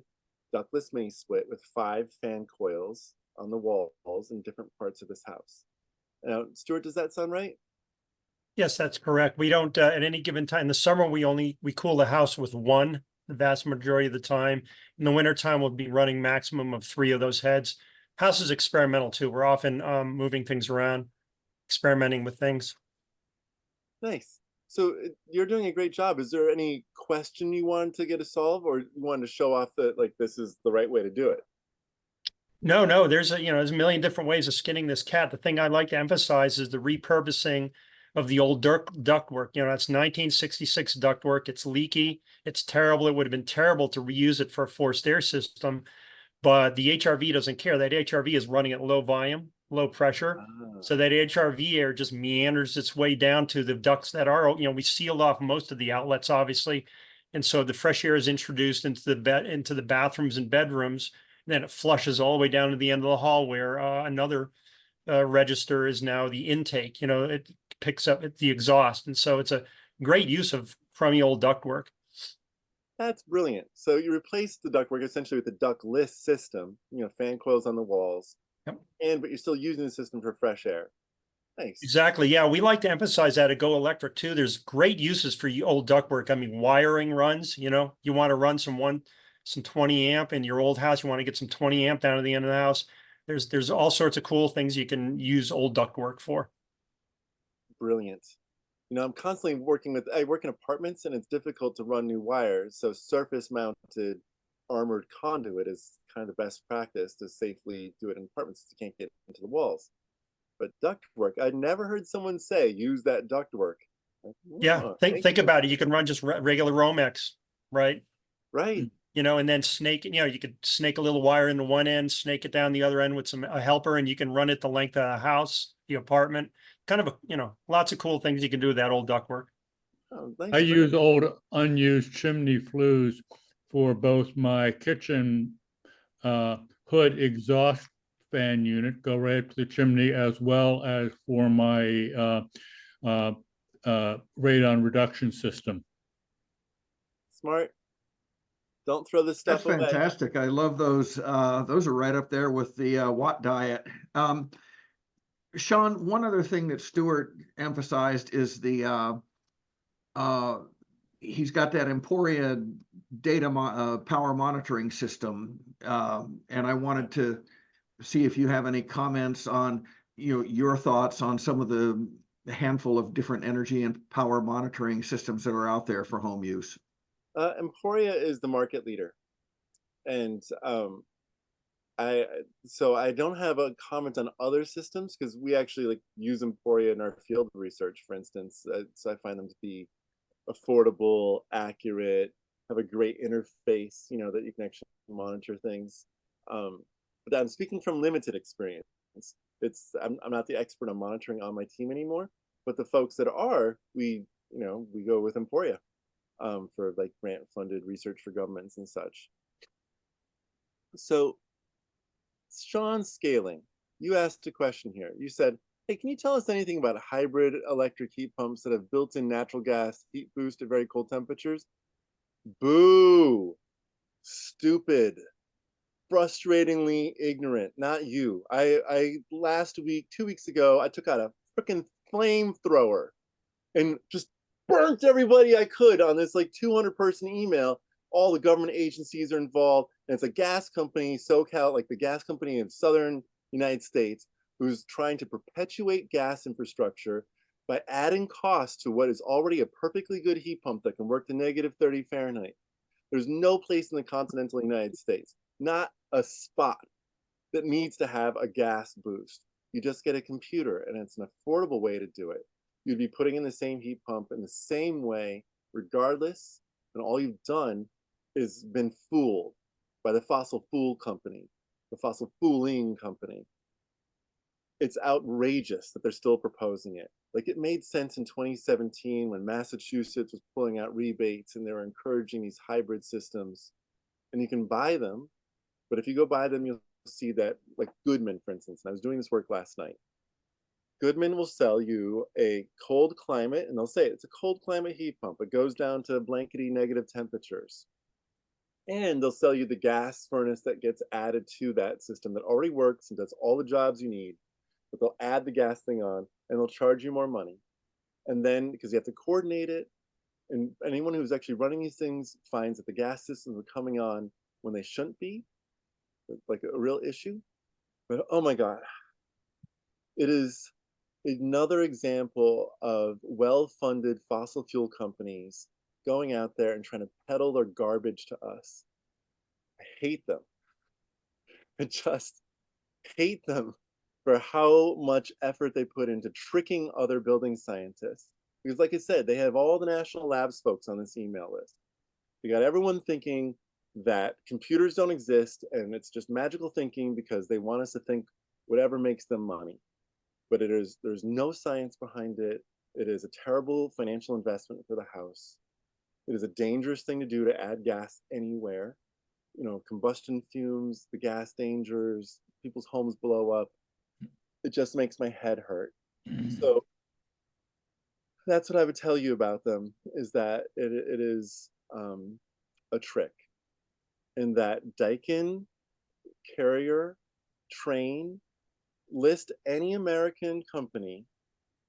Speaker 2: ductless mini split with 5 fan coils on the walls in different parts of this house. Now, Stuart, does that sound right?
Speaker 8: Yes, that's correct. We don't, at any given time, in the summer, we cool the house with one the vast majority of the time. In the wintertime, we'll be running maximum of 3 of those heads. House is experimental too. We're often moving things around, experimenting with things.
Speaker 2: Nice. So you're doing a great job. Is there any question you wanted to get to solve, or you wanted to show off that like this is the right way to do it?
Speaker 8: No, there's a million different ways of skinning this cat. The thing I'd like to emphasize is the repurposing of the old ductwork. That's 1966 ductwork. It's leaky. It's terrible. It would have been terrible to reuse it for a forced air system, but the HRV doesn't care. That HRV is running at low volume, low pressure. So that HRV air just meanders its way down to the ducts that are, we sealed off most of the outlets, obviously. And so the fresh air is introduced into the bathrooms and bedrooms. And then it flushes all the way down to the end of the hall where another register is now the intake. It picks up the exhaust. And so it's a great use of crummy old ductwork.
Speaker 2: That's brilliant. So you replace the ductwork essentially with the ductless system, fan coils on the walls. Yep. But you're still using the system for fresh air. Nice.
Speaker 8: Exactly. Yeah, we like to emphasize that at Go Electric too. There's great uses for old ductwork. I mean, wiring runs, you want to run some 20 amp in your old house. You want to get some 20 amp down to the end of the house. There's all sorts of cool things you can use old ductwork for.
Speaker 2: Brilliant. I'm constantly I work in apartments and it's difficult to run new wires. So surface mounted armored conduit is kind of the best practice to safely do it in apartments. You can't get into the walls. But ductwork, I'd never heard someone say, use that ductwork.
Speaker 8: Yeah, think about it. You can run just regular Romex, right?
Speaker 2: Right.
Speaker 8: And then snake, you could snake a little wire into one end, snake it down the other end with a helper, and you can run it the length of the house, the apartment. Kind of, lots of cool things you can do with that old ductwork.
Speaker 2: Oh, nice.
Speaker 4: I use old unused chimney flues for both my kitchen hood exhaust fan unit, go right up to the chimney, as well as for my radon reduction system.
Speaker 2: Smart. Don't throw this stuff away.
Speaker 1: That's fantastic. I love those. Those are right up there with the Watt diet. Sean, one other thing that Stuart emphasized is the he's got that Emporia data power monitoring system, and I wanted to see if you have any comments on, you know, your thoughts on some of the handful of different energy and power monitoring systems that are out there for home use.
Speaker 2: Emporia is the market leader, and I don't have a comment on other systems because we actually like use Emporia in our field research, for instance. So I find them to be affordable, accurate, have a great interface, you know, that you can actually monitor things. But I'm speaking from limited experience. I'm not the expert on monitoring on my team anymore, but the folks that are, we go with Emporia for like grant funded research for governments and such. So Sean, scaling, you asked a question here. You said, hey, can you tell us anything about hybrid electric heat pumps that have built-in natural gas heat boost at very cold temperatures? Boo! Stupid. Frustratingly ignorant. Not you. I last week, 2 weeks ago, I took out a freaking flamethrower and just burnt everybody I could on this like 200-person email. All the government agencies are involved, and it's a gas company, SoCal, like the gas company in southern United States, who's trying to perpetuate gas infrastructure by adding costs to what is already a perfectly good heat pump that can work to -30 Fahrenheit. There's no place in the continental United States, not a spot, that needs to have a gas boost. You just get a computer, and it's an affordable way to do it. You'd be putting in the same heat pump in the same way, regardless, and all you've done is been fooled by the fossil fuel company, the fossil fueling company. It's outrageous that they're still proposing it. Like, it made sense in 2017 when Massachusetts was pulling out rebates and they were encouraging these hybrid systems, and you can buy them. But if you go buy them, you'll see that, like Goodman, for instance, and I was doing this work last night. Goodman will sell you a cold climate, and they'll say it's a cold climate heat pump. It goes down to blankety negative temperatures. And they'll sell you the gas furnace that gets added to that system that already works and does all the jobs you need. But they'll add the gas thing on, and they'll charge you more money. And then, because you have to coordinate it, and anyone who's actually running these things finds that the gas systems are coming on when they shouldn't be, like a real issue. But oh my God, it is another example of well-funded fossil fuel companies going out there and trying to peddle their garbage to us. I hate them. I just hate them for how much effort they put into tricking other building scientists. Because like I said, they have all the national labs folks on this email list. They got everyone thinking that computers don't exist and it's just magical thinking because they want us to think whatever makes them money. But there's no science behind it. It is a terrible financial investment for the house. It is a dangerous thing to do to add gas anywhere. You know, combustion fumes, the gas dangers, people's homes blow up. It just makes my head hurt. So that's what I would tell you about them, is that it is a trick. And that Daikin, Carrier, Trane, list any American company,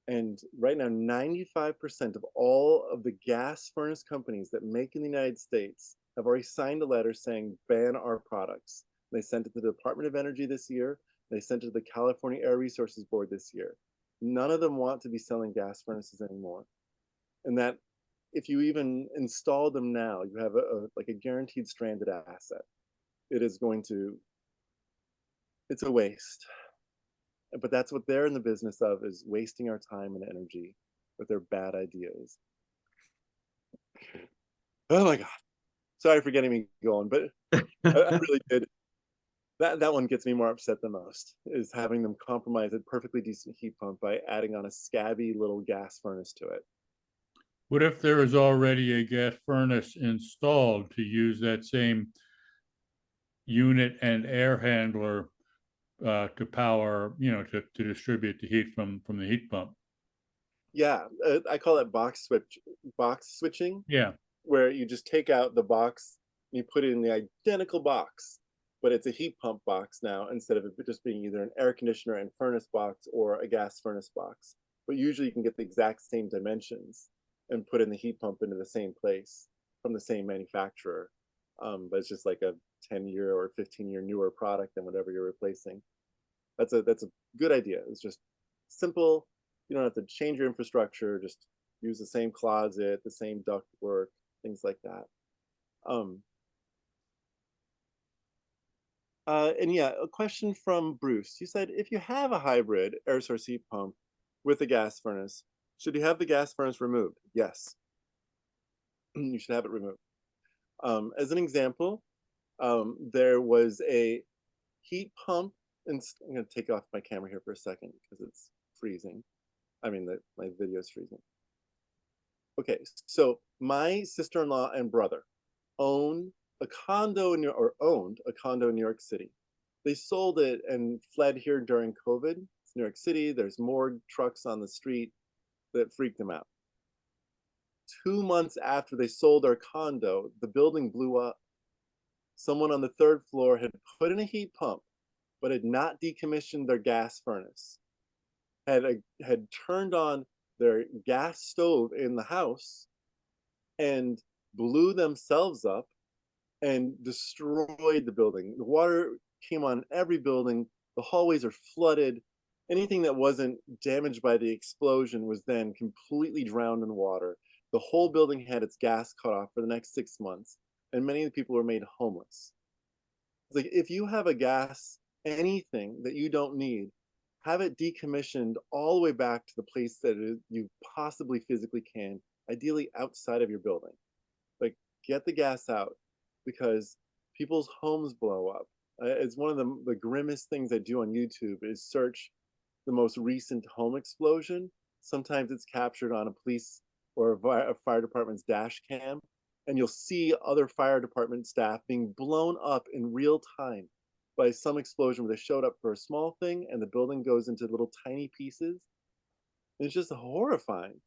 Speaker 2: and right now 95% of all of the gas furnace companies that make in the United States have already signed a letter saying ban our products. They sent it to the Department of Energy this year. They sent it to the California Air Resources Board this year. None of them want to be selling gas furnaces anymore. And that if you even install them now, you have like a guaranteed stranded asset. It is going to, it's a waste. But that's what they're in the business of, is wasting our time and energy with their bad ideas. Oh my God. Sorry for getting me going, but I really did. That one gets me more upset than most, is having them compromise a perfectly decent heat pump by adding on a scabby little gas furnace to it.
Speaker 4: What if there is already a gas furnace installed to use that same unit and air handler to power, to distribute the heat from the heat pump?
Speaker 2: Yeah, I call it box switching.
Speaker 4: Yeah.
Speaker 2: Where you just take out the box, you put it in the identical box, but it's a heat pump box now, instead of it just being either an air conditioner and furnace box or a gas furnace box. But usually you can get the exact same dimensions. and put in the heat pump into the same place from the same manufacturer. But it's just like a 10-year or 15-year newer product than whatever you're replacing. That's a good idea. It's just simple. You don't have to change your infrastructure. Just use the same closet, the same duct work, things like that. And yeah, a question from Bruce. You said, if you have a hybrid air source heat pump with a gas furnace, should you have the gas furnace removed? Yes. You should have it removed. As an example, there was a heat pump, and I'm going to take off my camera here for a second because it's freezing. I mean, my video is freezing. Okay, so my sister-in-law and brother owned a condo in New York City. They sold it and fled here during COVID. It's New York City. There's more trucks on the street that freaked them out. 2 months after they sold our condo, the building blew up. Someone on the 3rd floor had put in a heat pump, but had not decommissioned their gas furnace, had turned on their gas stove in the house and blew themselves up and destroyed the building. The water came on every building. The hallways are flooded. Anything that wasn't damaged by the explosion was then completely drowned in water. The whole building had its gas cut off for the next 6 months, and many of the people were made homeless. It's like, if you have a gas, anything that you don't need, have it decommissioned all the way back to the place that you possibly physically can, ideally outside of your building. Like, get the gas out, because people's homes blow up. It's one of the grimmest things I do on YouTube is search the most recent home explosion. Sometimes it's captured on a police or a fire department's dash cam, and you'll see other fire department staff being blown up in real time by some explosion where they showed up for a small thing and the building goes into little tiny pieces. And it's just horrifying.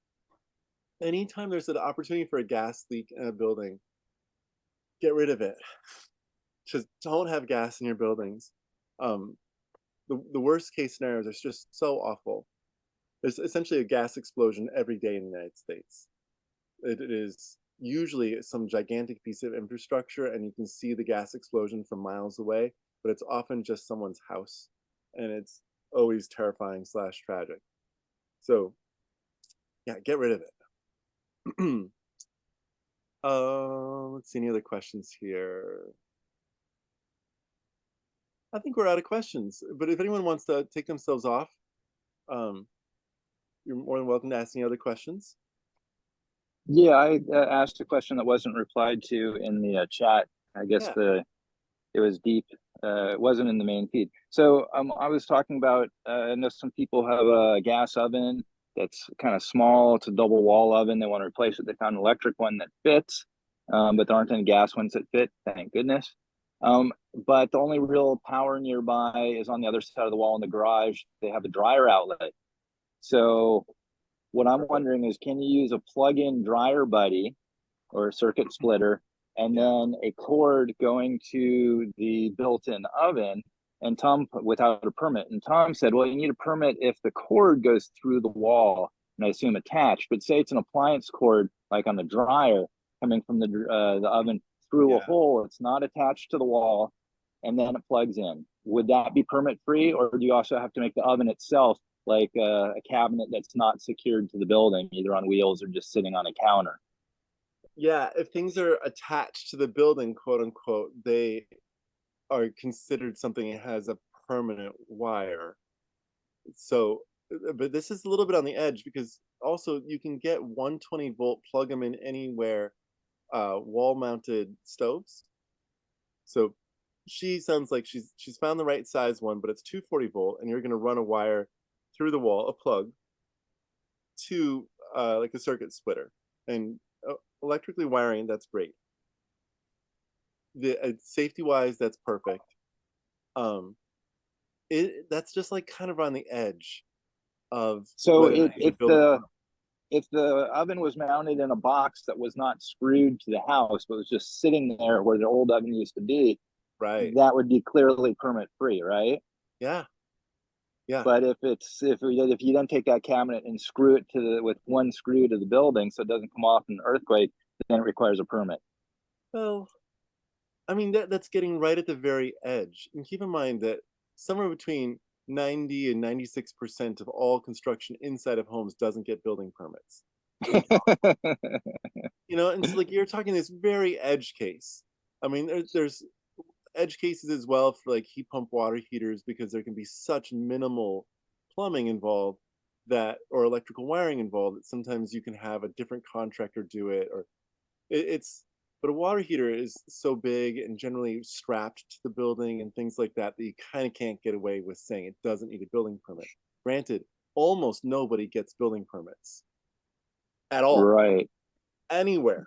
Speaker 2: Anytime there's an opportunity for a gas leak in a building, get rid of it. Just don't have gas in your buildings. The worst case scenarios are just so awful. There's essentially a gas explosion every day in the United States. It is usually some gigantic piece of infrastructure, and you can see the gas explosion from miles away, but it's often just someone's house, and it's always terrifying / tragic. So yeah, get rid of it. Let's see, any other questions here? I think we're out of questions, but if anyone wants to take themselves off, you're more than welcome to ask any other questions.
Speaker 3: Yeah, I asked a question that wasn't replied to in the chat. I guess it was deep. It wasn't in the main feed. So I was talking about, I know some people have a gas oven that's kind of small. It's a double wall oven. They want to replace it. They found an electric one that fits, but there aren't any gas ones that fit, thank goodness. But the only real power nearby is on the other side of the wall in the garage. They have a dryer outlet. So what I'm wondering is, can you use a plug-in dryer buddy or a circuit splitter, and then a cord going to the built-in oven, and Tom, without a permit? And Tom said, well, you need a permit if the cord goes through the wall, and I assume attached, but say it's an appliance cord, like on the dryer, coming from the oven through a hole, it's not attached to the wall, and then it plugs in. Would that be permit free, or do you also have to make the oven itself like a cabinet that's not secured to the building, either on wheels or just sitting on a counter?
Speaker 2: Yeah, if things are attached to the building, quote unquote, they are considered something that has a permanent wire. So, but this is a little bit on the edge, because also you can get 120 volt, plug them in anywhere, wall mounted stoves. So she sounds like she's found the right size one, but it's 240 volt, and you're going to run a wire through the wall, a plug, to like a circuit splitter, and electrically wiring, that's great. The safety wise, that's perfect. That's just like kind of on the edge of.
Speaker 3: So if the oven was mounted in a box that was not screwed to the house, but was just sitting there where the old oven used to be,
Speaker 2: right,
Speaker 3: that would be clearly permit free, right?
Speaker 2: Yeah. Yeah.
Speaker 3: But if you then take that cabinet and screw it with one screw to the building so it doesn't come off in an earthquake, then it requires a permit.
Speaker 2: Well, I mean, that's getting right at the very edge. And keep in mind that somewhere between 90 and 96% of all construction inside of homes doesn't get building permits. You know, and so like you're talking this very edge case. I mean, there's edge cases as well for like heat pump water heaters, because there can be such minimal plumbing involved that, or electrical wiring involved, that sometimes you can have a different contractor do it, or it's, but a water heater is so big and generally strapped to the building and things like that, that you kind of can't get away with saying it doesn't need a building permit. Granted, almost nobody gets building permits at all,
Speaker 3: Right.
Speaker 2: anywhere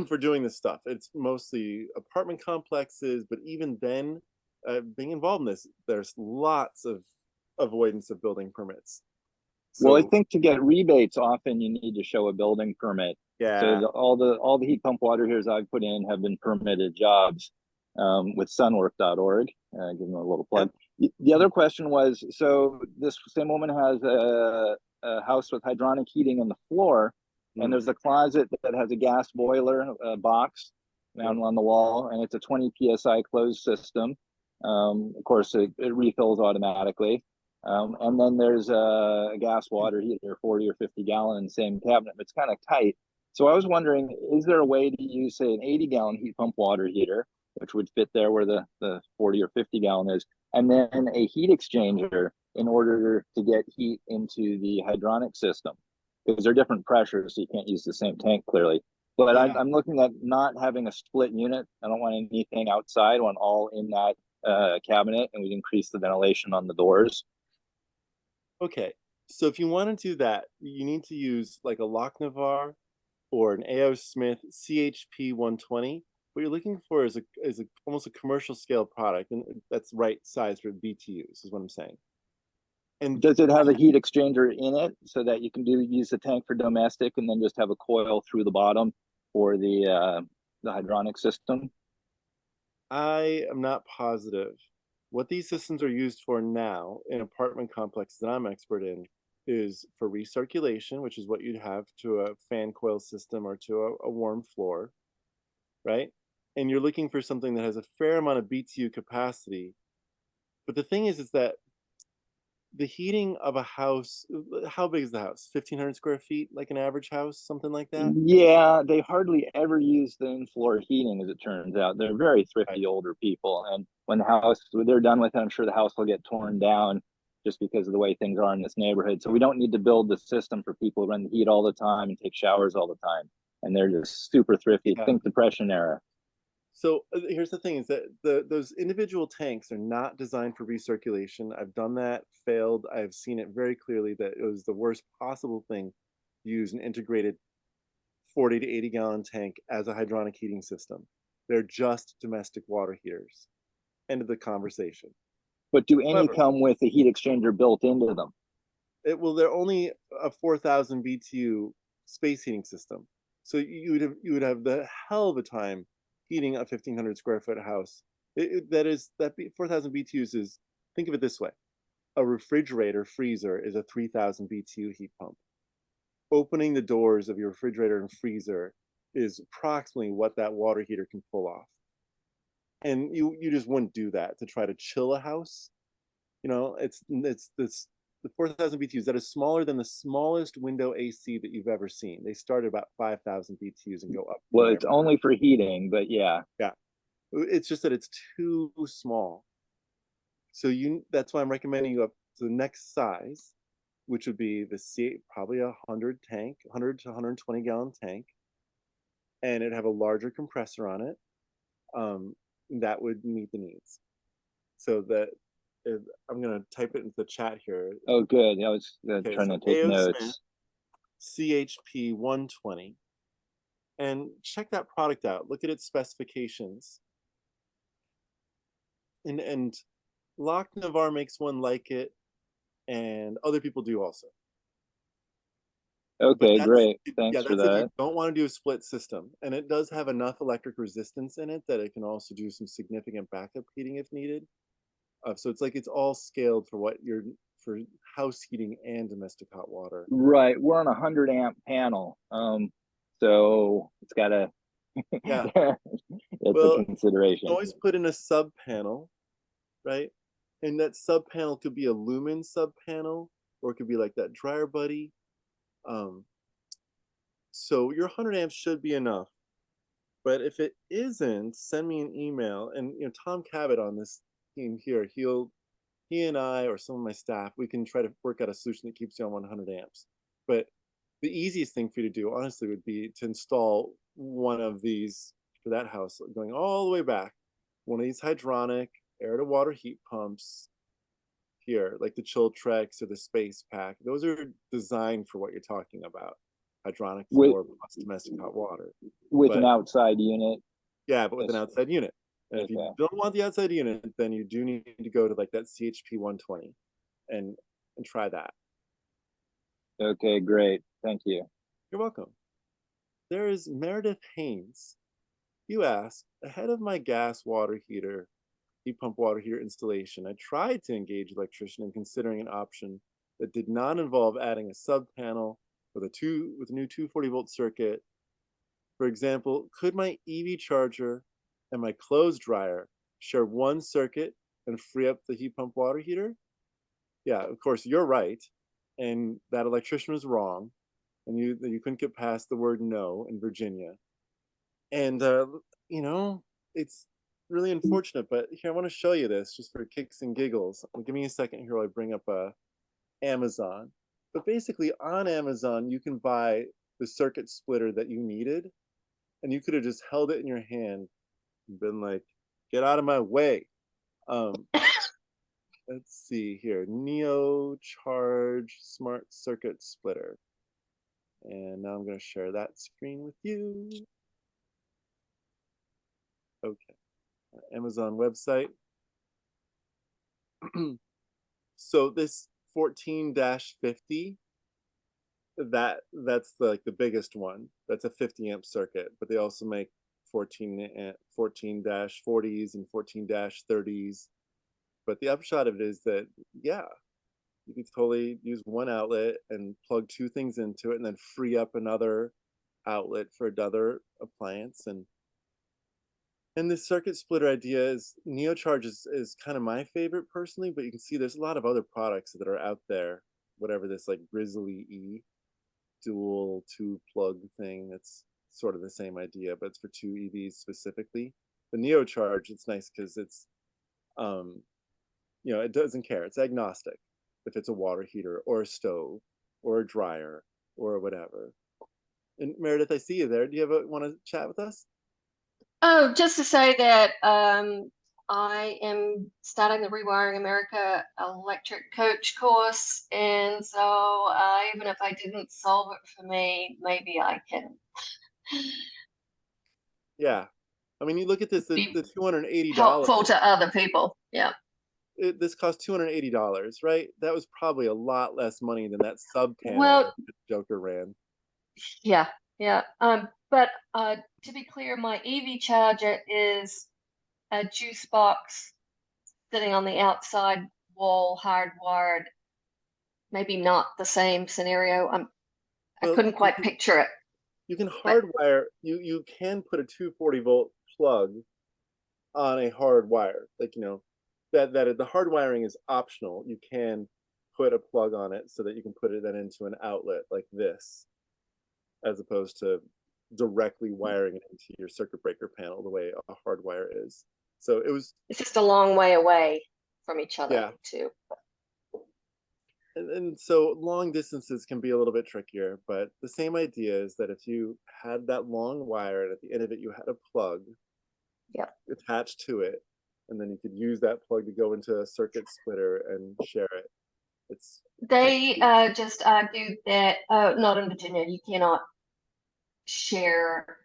Speaker 2: for doing this stuff. It's mostly apartment complexes, but even then, being involved in this, there's lots of avoidance of building permits.
Speaker 3: Well, I
Speaker 2: So
Speaker 3: think to get rebates, often you need to show a building permit.
Speaker 2: yeah,
Speaker 3: So all the heat pump water heaters I've put in have been permitted jobs with sunwork.org. Give them a little plug. The other question was, so this same woman has a house with hydronic heating on the floor, and there's a closet that has a gas boiler box down on the wall, and it's a 20 psi closed system. Of course, it refills automatically. And then there's a gas water heater, 40 or 50 gallon in the same cabinet, but it's kind of tight. So I was wondering, is there a way to use, say, an 80 gallon heat pump water heater, which would fit there where the 40 or 50 gallon is, and then a heat exchanger in order to get heat into the hydronic system? Because they're different pressures, so you can't use the same tank clearly. But
Speaker 2: yeah.
Speaker 3: I'm looking at not having a split unit. I don't want anything outside. I want all in that cabinet, and we'd increase the ventilation on the doors.
Speaker 2: Okay, so if you want to do that, you need to use like a Lochnavar or an A.O. Smith CHP 120. What you're looking for is almost a commercial scale product, and that's right size for BTUs, is what I'm saying. And
Speaker 3: does it have a heat exchanger in it so that you can use the tank for domestic and then just have a coil through the bottom for the hydronic system?
Speaker 2: I am not positive. What these systems are used for now in apartment complexes that I'm expert in is for recirculation, which is what you'd have to a fan coil system or to a warm floor, right? And you're looking for something that has a fair amount of BTU capacity. But the thing is that the heating of a house, how big is the house? 1,500 square feet, like an average house, something like that?
Speaker 3: Yeah, they hardly ever use the in-floor heating, as it turns out. They're very thrifty older people. And when they're done with it, I'm sure the house will get torn down just because of the way things are in this neighborhood. So we don't need to build the system for people to run the heat all the time and take showers all the time. And they're just super thrifty.
Speaker 2: Yeah.
Speaker 3: Think Depression era.
Speaker 2: So here's the thing, is that those individual tanks are not designed for recirculation. I've done that, failed. I've seen it very clearly that it was the worst possible thing to use an integrated 40 to 80 gallon tank as a hydronic heating system. They're just domestic water heaters. End of the conversation.
Speaker 3: But do any come with a heat exchanger built into them?
Speaker 2: They're only a 4,000 BTU space heating system. So you would have the hell of a time heating a 1,500 square foot house. That 4,000 BTUs is, think of it this way: a refrigerator freezer is a 3,000 BTU heat pump. Opening the doors of your refrigerator and freezer is approximately what that water heater can pull off. And you just wouldn't do that to try to chill a house. You know, the 4,000 BTUs, that is smaller than the smallest window AC that you've ever seen. They start at about 5,000 BTUs and go up.
Speaker 3: Well, it's only for heating, but yeah.
Speaker 2: Yeah. It's just that it's too small. So that's why I'm recommending you up to the next size, which would be probably 100 to 120 gallon tank. And it'd have a larger compressor on it. That would meet the needs. So that I'm going to type it into the chat here.
Speaker 3: Oh, good. I was trying to take notes.
Speaker 2: Smith, CHP 120. And check that product out. Look at its specifications. And Lochnavar makes one like it, and other people do also.
Speaker 3: Okay, great. Thanks for that.
Speaker 2: If you don't want to do a split system, and it does have enough electric resistance in it that it can also do some significant backup heating if needed. So it's all scaled for what you're for house heating and domestic hot water.
Speaker 3: Right, we're on a 100 amp panel, so it's got to.
Speaker 2: Yeah.
Speaker 3: It's
Speaker 2: Well,
Speaker 3: a consideration.
Speaker 2: Always put in a sub panel, right? And that sub panel could be a lumen sub panel, or it could be like that dryer buddy. So your 100 amps should be enough. But if it isn't, send me an email. And Tom Cabot on this team here, he and I or some of my staff, we can try to work out a solution that keeps you on 100 amps. But the easiest thing for you to do, honestly, would be to install one of these for that house, going all the way back. One of these hydronic air to water heat pumps here, like the Chiltrex or the Space Pack. Those are designed for what you're talking about. Hydronic floor plus domestic hot water.
Speaker 3: With an outside unit.
Speaker 2: Yeah, but with an outside unit. And if you don't want the outside unit, then you do need to go to like that CHP 120 and try that.
Speaker 3: Okay, great. Thank you.
Speaker 2: You're welcome. There is Meredith Haynes. You asked, ahead of my gas water heater, heat pump water heater installation, I tried to engage an electrician in considering an option that did not involve adding a sub panel with a new 240 volt circuit. For example, could my EV charger and my clothes dryer share one circuit and free up the heat pump water heater? Yeah, of course, you're right. And that electrician was wrong. And you couldn't get past the word no in Virginia. And, it's really unfortunate, but here, I want to show you this just for kicks and giggles. Give me a second here while I bring up Amazon. But basically on Amazon, you can buy the circuit splitter that you needed, and you could have just held it in your hand and been like, get out of my way. Let's see here, Neo Charge Smart Circuit Splitter. And now I'm going to share that screen with you. Okay, Amazon website. So this 14-50, that's the biggest one. That's a 50 amp circuit, but they also make 14-40s and 14-30s. But the upshot of it is that, yeah, you can totally use one outlet and plug two things into it and then free up another outlet for another appliance. And this circuit splitter idea is, NeoCharge is kind of my favorite personally, but you can see there's a lot of other products that are out there, whatever this like Grizzly E dual two plug thing, that's sort of the same idea, but it's for two EVs specifically. The NeoCharge, it's nice because it's, it doesn't care. It's agnostic if it's a water heater or a stove or a dryer or whatever. And Meredith, I see you there. Do you want to chat with us?
Speaker 9: Oh, just to say that I am starting the Rewiring America electric coach course, and so even if I didn't solve it for me, maybe I can.
Speaker 2: Yeah, I mean, you look at this, the $280
Speaker 9: helpful to other people. Yeah,
Speaker 2: this cost $280, right? That was probably a lot less money than that sub panel
Speaker 9: well,
Speaker 2: that Joker ran.
Speaker 9: Yeah. But to be clear, my EV charger is a juice box sitting on the outside wall, hardwired. Maybe not the same scenario. I couldn't quite picture it.
Speaker 2: You can hardwire. You can put a 240 volt plug on a hard wire. Like that the hardwiring is optional. You can put a plug on it so that you can put it then into an outlet like this, as opposed to directly wiring it into your circuit breaker panel the way a hard wire is. So it's
Speaker 9: just a long way away from each other.
Speaker 2: Yeah.
Speaker 9: Too.
Speaker 2: And so long distances can be a little bit trickier, but the same idea is that if you had that long wire and at the end of it you had a plug attached to it, and then you could use that plug to go into a circuit splitter and share it.
Speaker 9: They just argued that not in Virginia, you cannot share.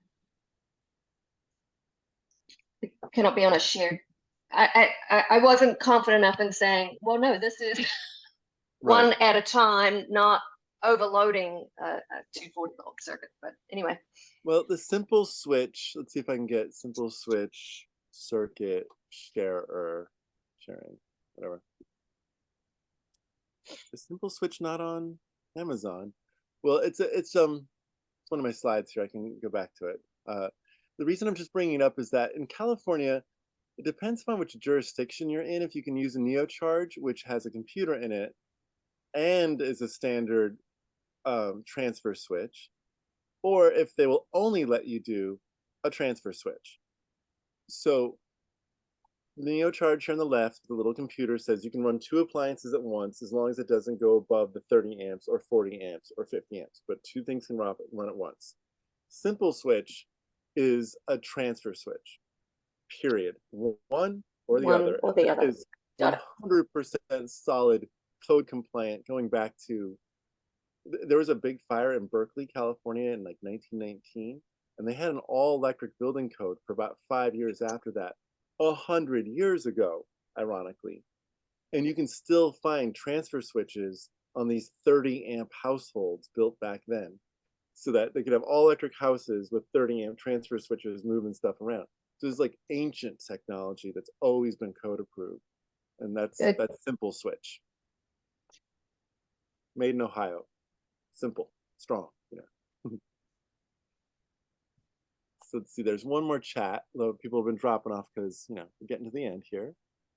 Speaker 9: It cannot be on a shared. I wasn't confident enough in saying, well, no, this is one at a time, not overloading a 240 volt circuit. But anyway.
Speaker 2: Well, the simple switch, let's see if I can get simple switch circuit sharing, whatever. The simple switch not on Amazon. Well, it's one of my slides here. I can go back to it. The reason I'm just bringing it up is that in California, it depends upon which jurisdiction you're in. If you can use a NeoCharge, which has a computer in it and is a standard transfer switch, or if they will only let you do a transfer switch. So the NeoCharge here on the left, the little computer says you can run 2 appliances at once as long as it doesn't go above the 30 amps or 40 amps or 50 amps, but 2 things can run at once. Simple switch is a transfer switch, period. One or the other.
Speaker 9: Or the other.
Speaker 2: Is 100% solid, code compliant, going back to, there was a big fire in Berkeley, California in like 1919, and they had an all-electric building code for about 5 years after that. 100 years ago, ironically. And you can still find transfer switches on these 30 amp households built back then, so that they could have all electric houses with 30 amp transfer switches moving stuff around. So it's like ancient technology that's always been code approved. And that's simple switch. Made in Ohio. Simple, strong, you know. So let's see, there's one more chat, though people have been dropping off because, you know, we're getting to the end here.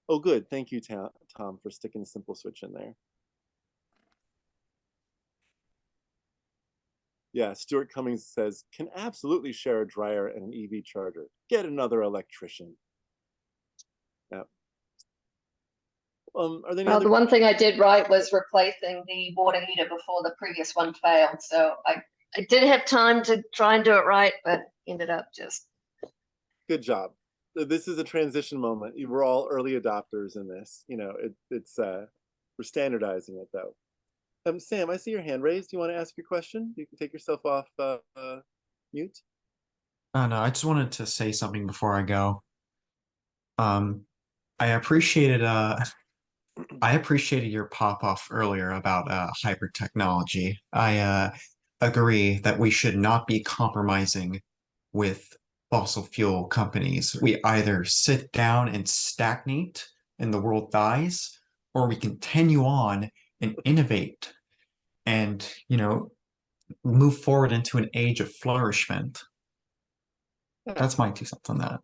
Speaker 2: Oh, good. Thank you, Tom, for sticking the simple switch in there. Yeah, Stuart Cummings says, can absolutely share a dryer and an EV charger. Get another electrician. Yeah. Are there any other...
Speaker 9: the one thing I did right was replacing the water heater before the previous one failed. So I did have time to try and do it right, but ended up just...
Speaker 2: Good job. This is a transition moment. We're all early adopters in this. You know, we're standardizing it though. Sam, I see your hand raised. Do you want to ask your question? You can take yourself off mute.
Speaker 10: No, I just wanted to say something before I go. I appreciated your pop-off earlier about hybrid technology. I agree that we should not be compromising with fossil fuel companies. We either sit down and stagnate and the world dies, or we continue on and innovate and, you know, move forward into an age of flourishment. That's my 2 cents on that.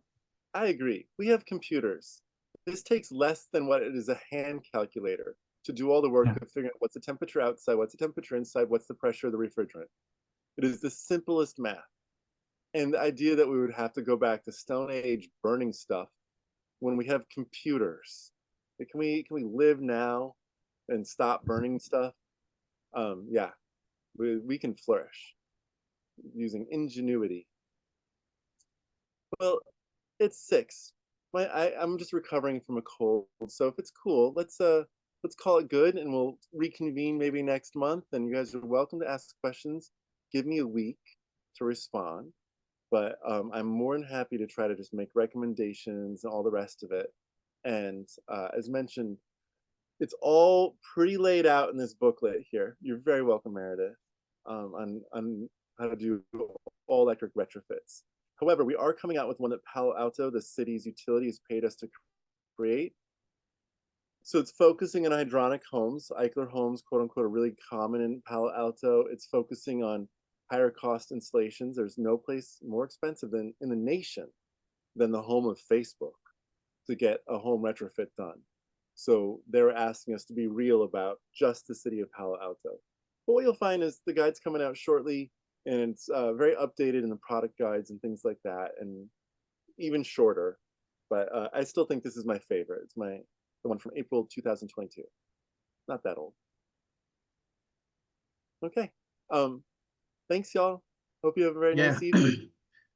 Speaker 2: I agree. We have computers. This takes less than what it is a hand calculator to do all the work of figuring out what's the temperature outside, what's the temperature inside, what's the pressure of the refrigerant. It is the simplest math. And the idea that we would have to go back to Stone Age burning stuff when we have computers. Can we live now and stop burning stuff? Yeah, we can flourish using ingenuity. Well, it's 6. I'm just recovering from a cold, so if it's cool, let's call it good, and we'll reconvene maybe next month. And you guys are welcome to ask questions. Give me a week to respond, but I'm more than happy to try to just make recommendations and all the rest of it. And as mentioned, it's all pretty laid out in this booklet here. You're very welcome, Meredith, on how to do all electric retrofits. However, we are coming out with one that Palo Alto, the city's utility, has paid us to create. So it's focusing on hydronic homes. Eichler homes, quote unquote, are really common in Palo Alto. It's focusing on higher cost installations. There's no place more expensive than in the nation than the home of Facebook to get a home retrofit done. So they're asking us to be real about just the city of Palo Alto. But what you'll find is the guide's coming out shortly, and it's very updated in the product guides and things like that, and even shorter. But I still think this is my favorite. It's the one from April 2022. Not that old. Okay. Thanks, y'all. Hope you have a very nice evening.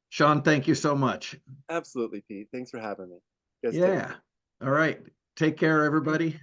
Speaker 1: Sean, thank you so much.
Speaker 2: Absolutely, Pete. Thanks for having me.
Speaker 1: Yeah. All right. Take care, everybody.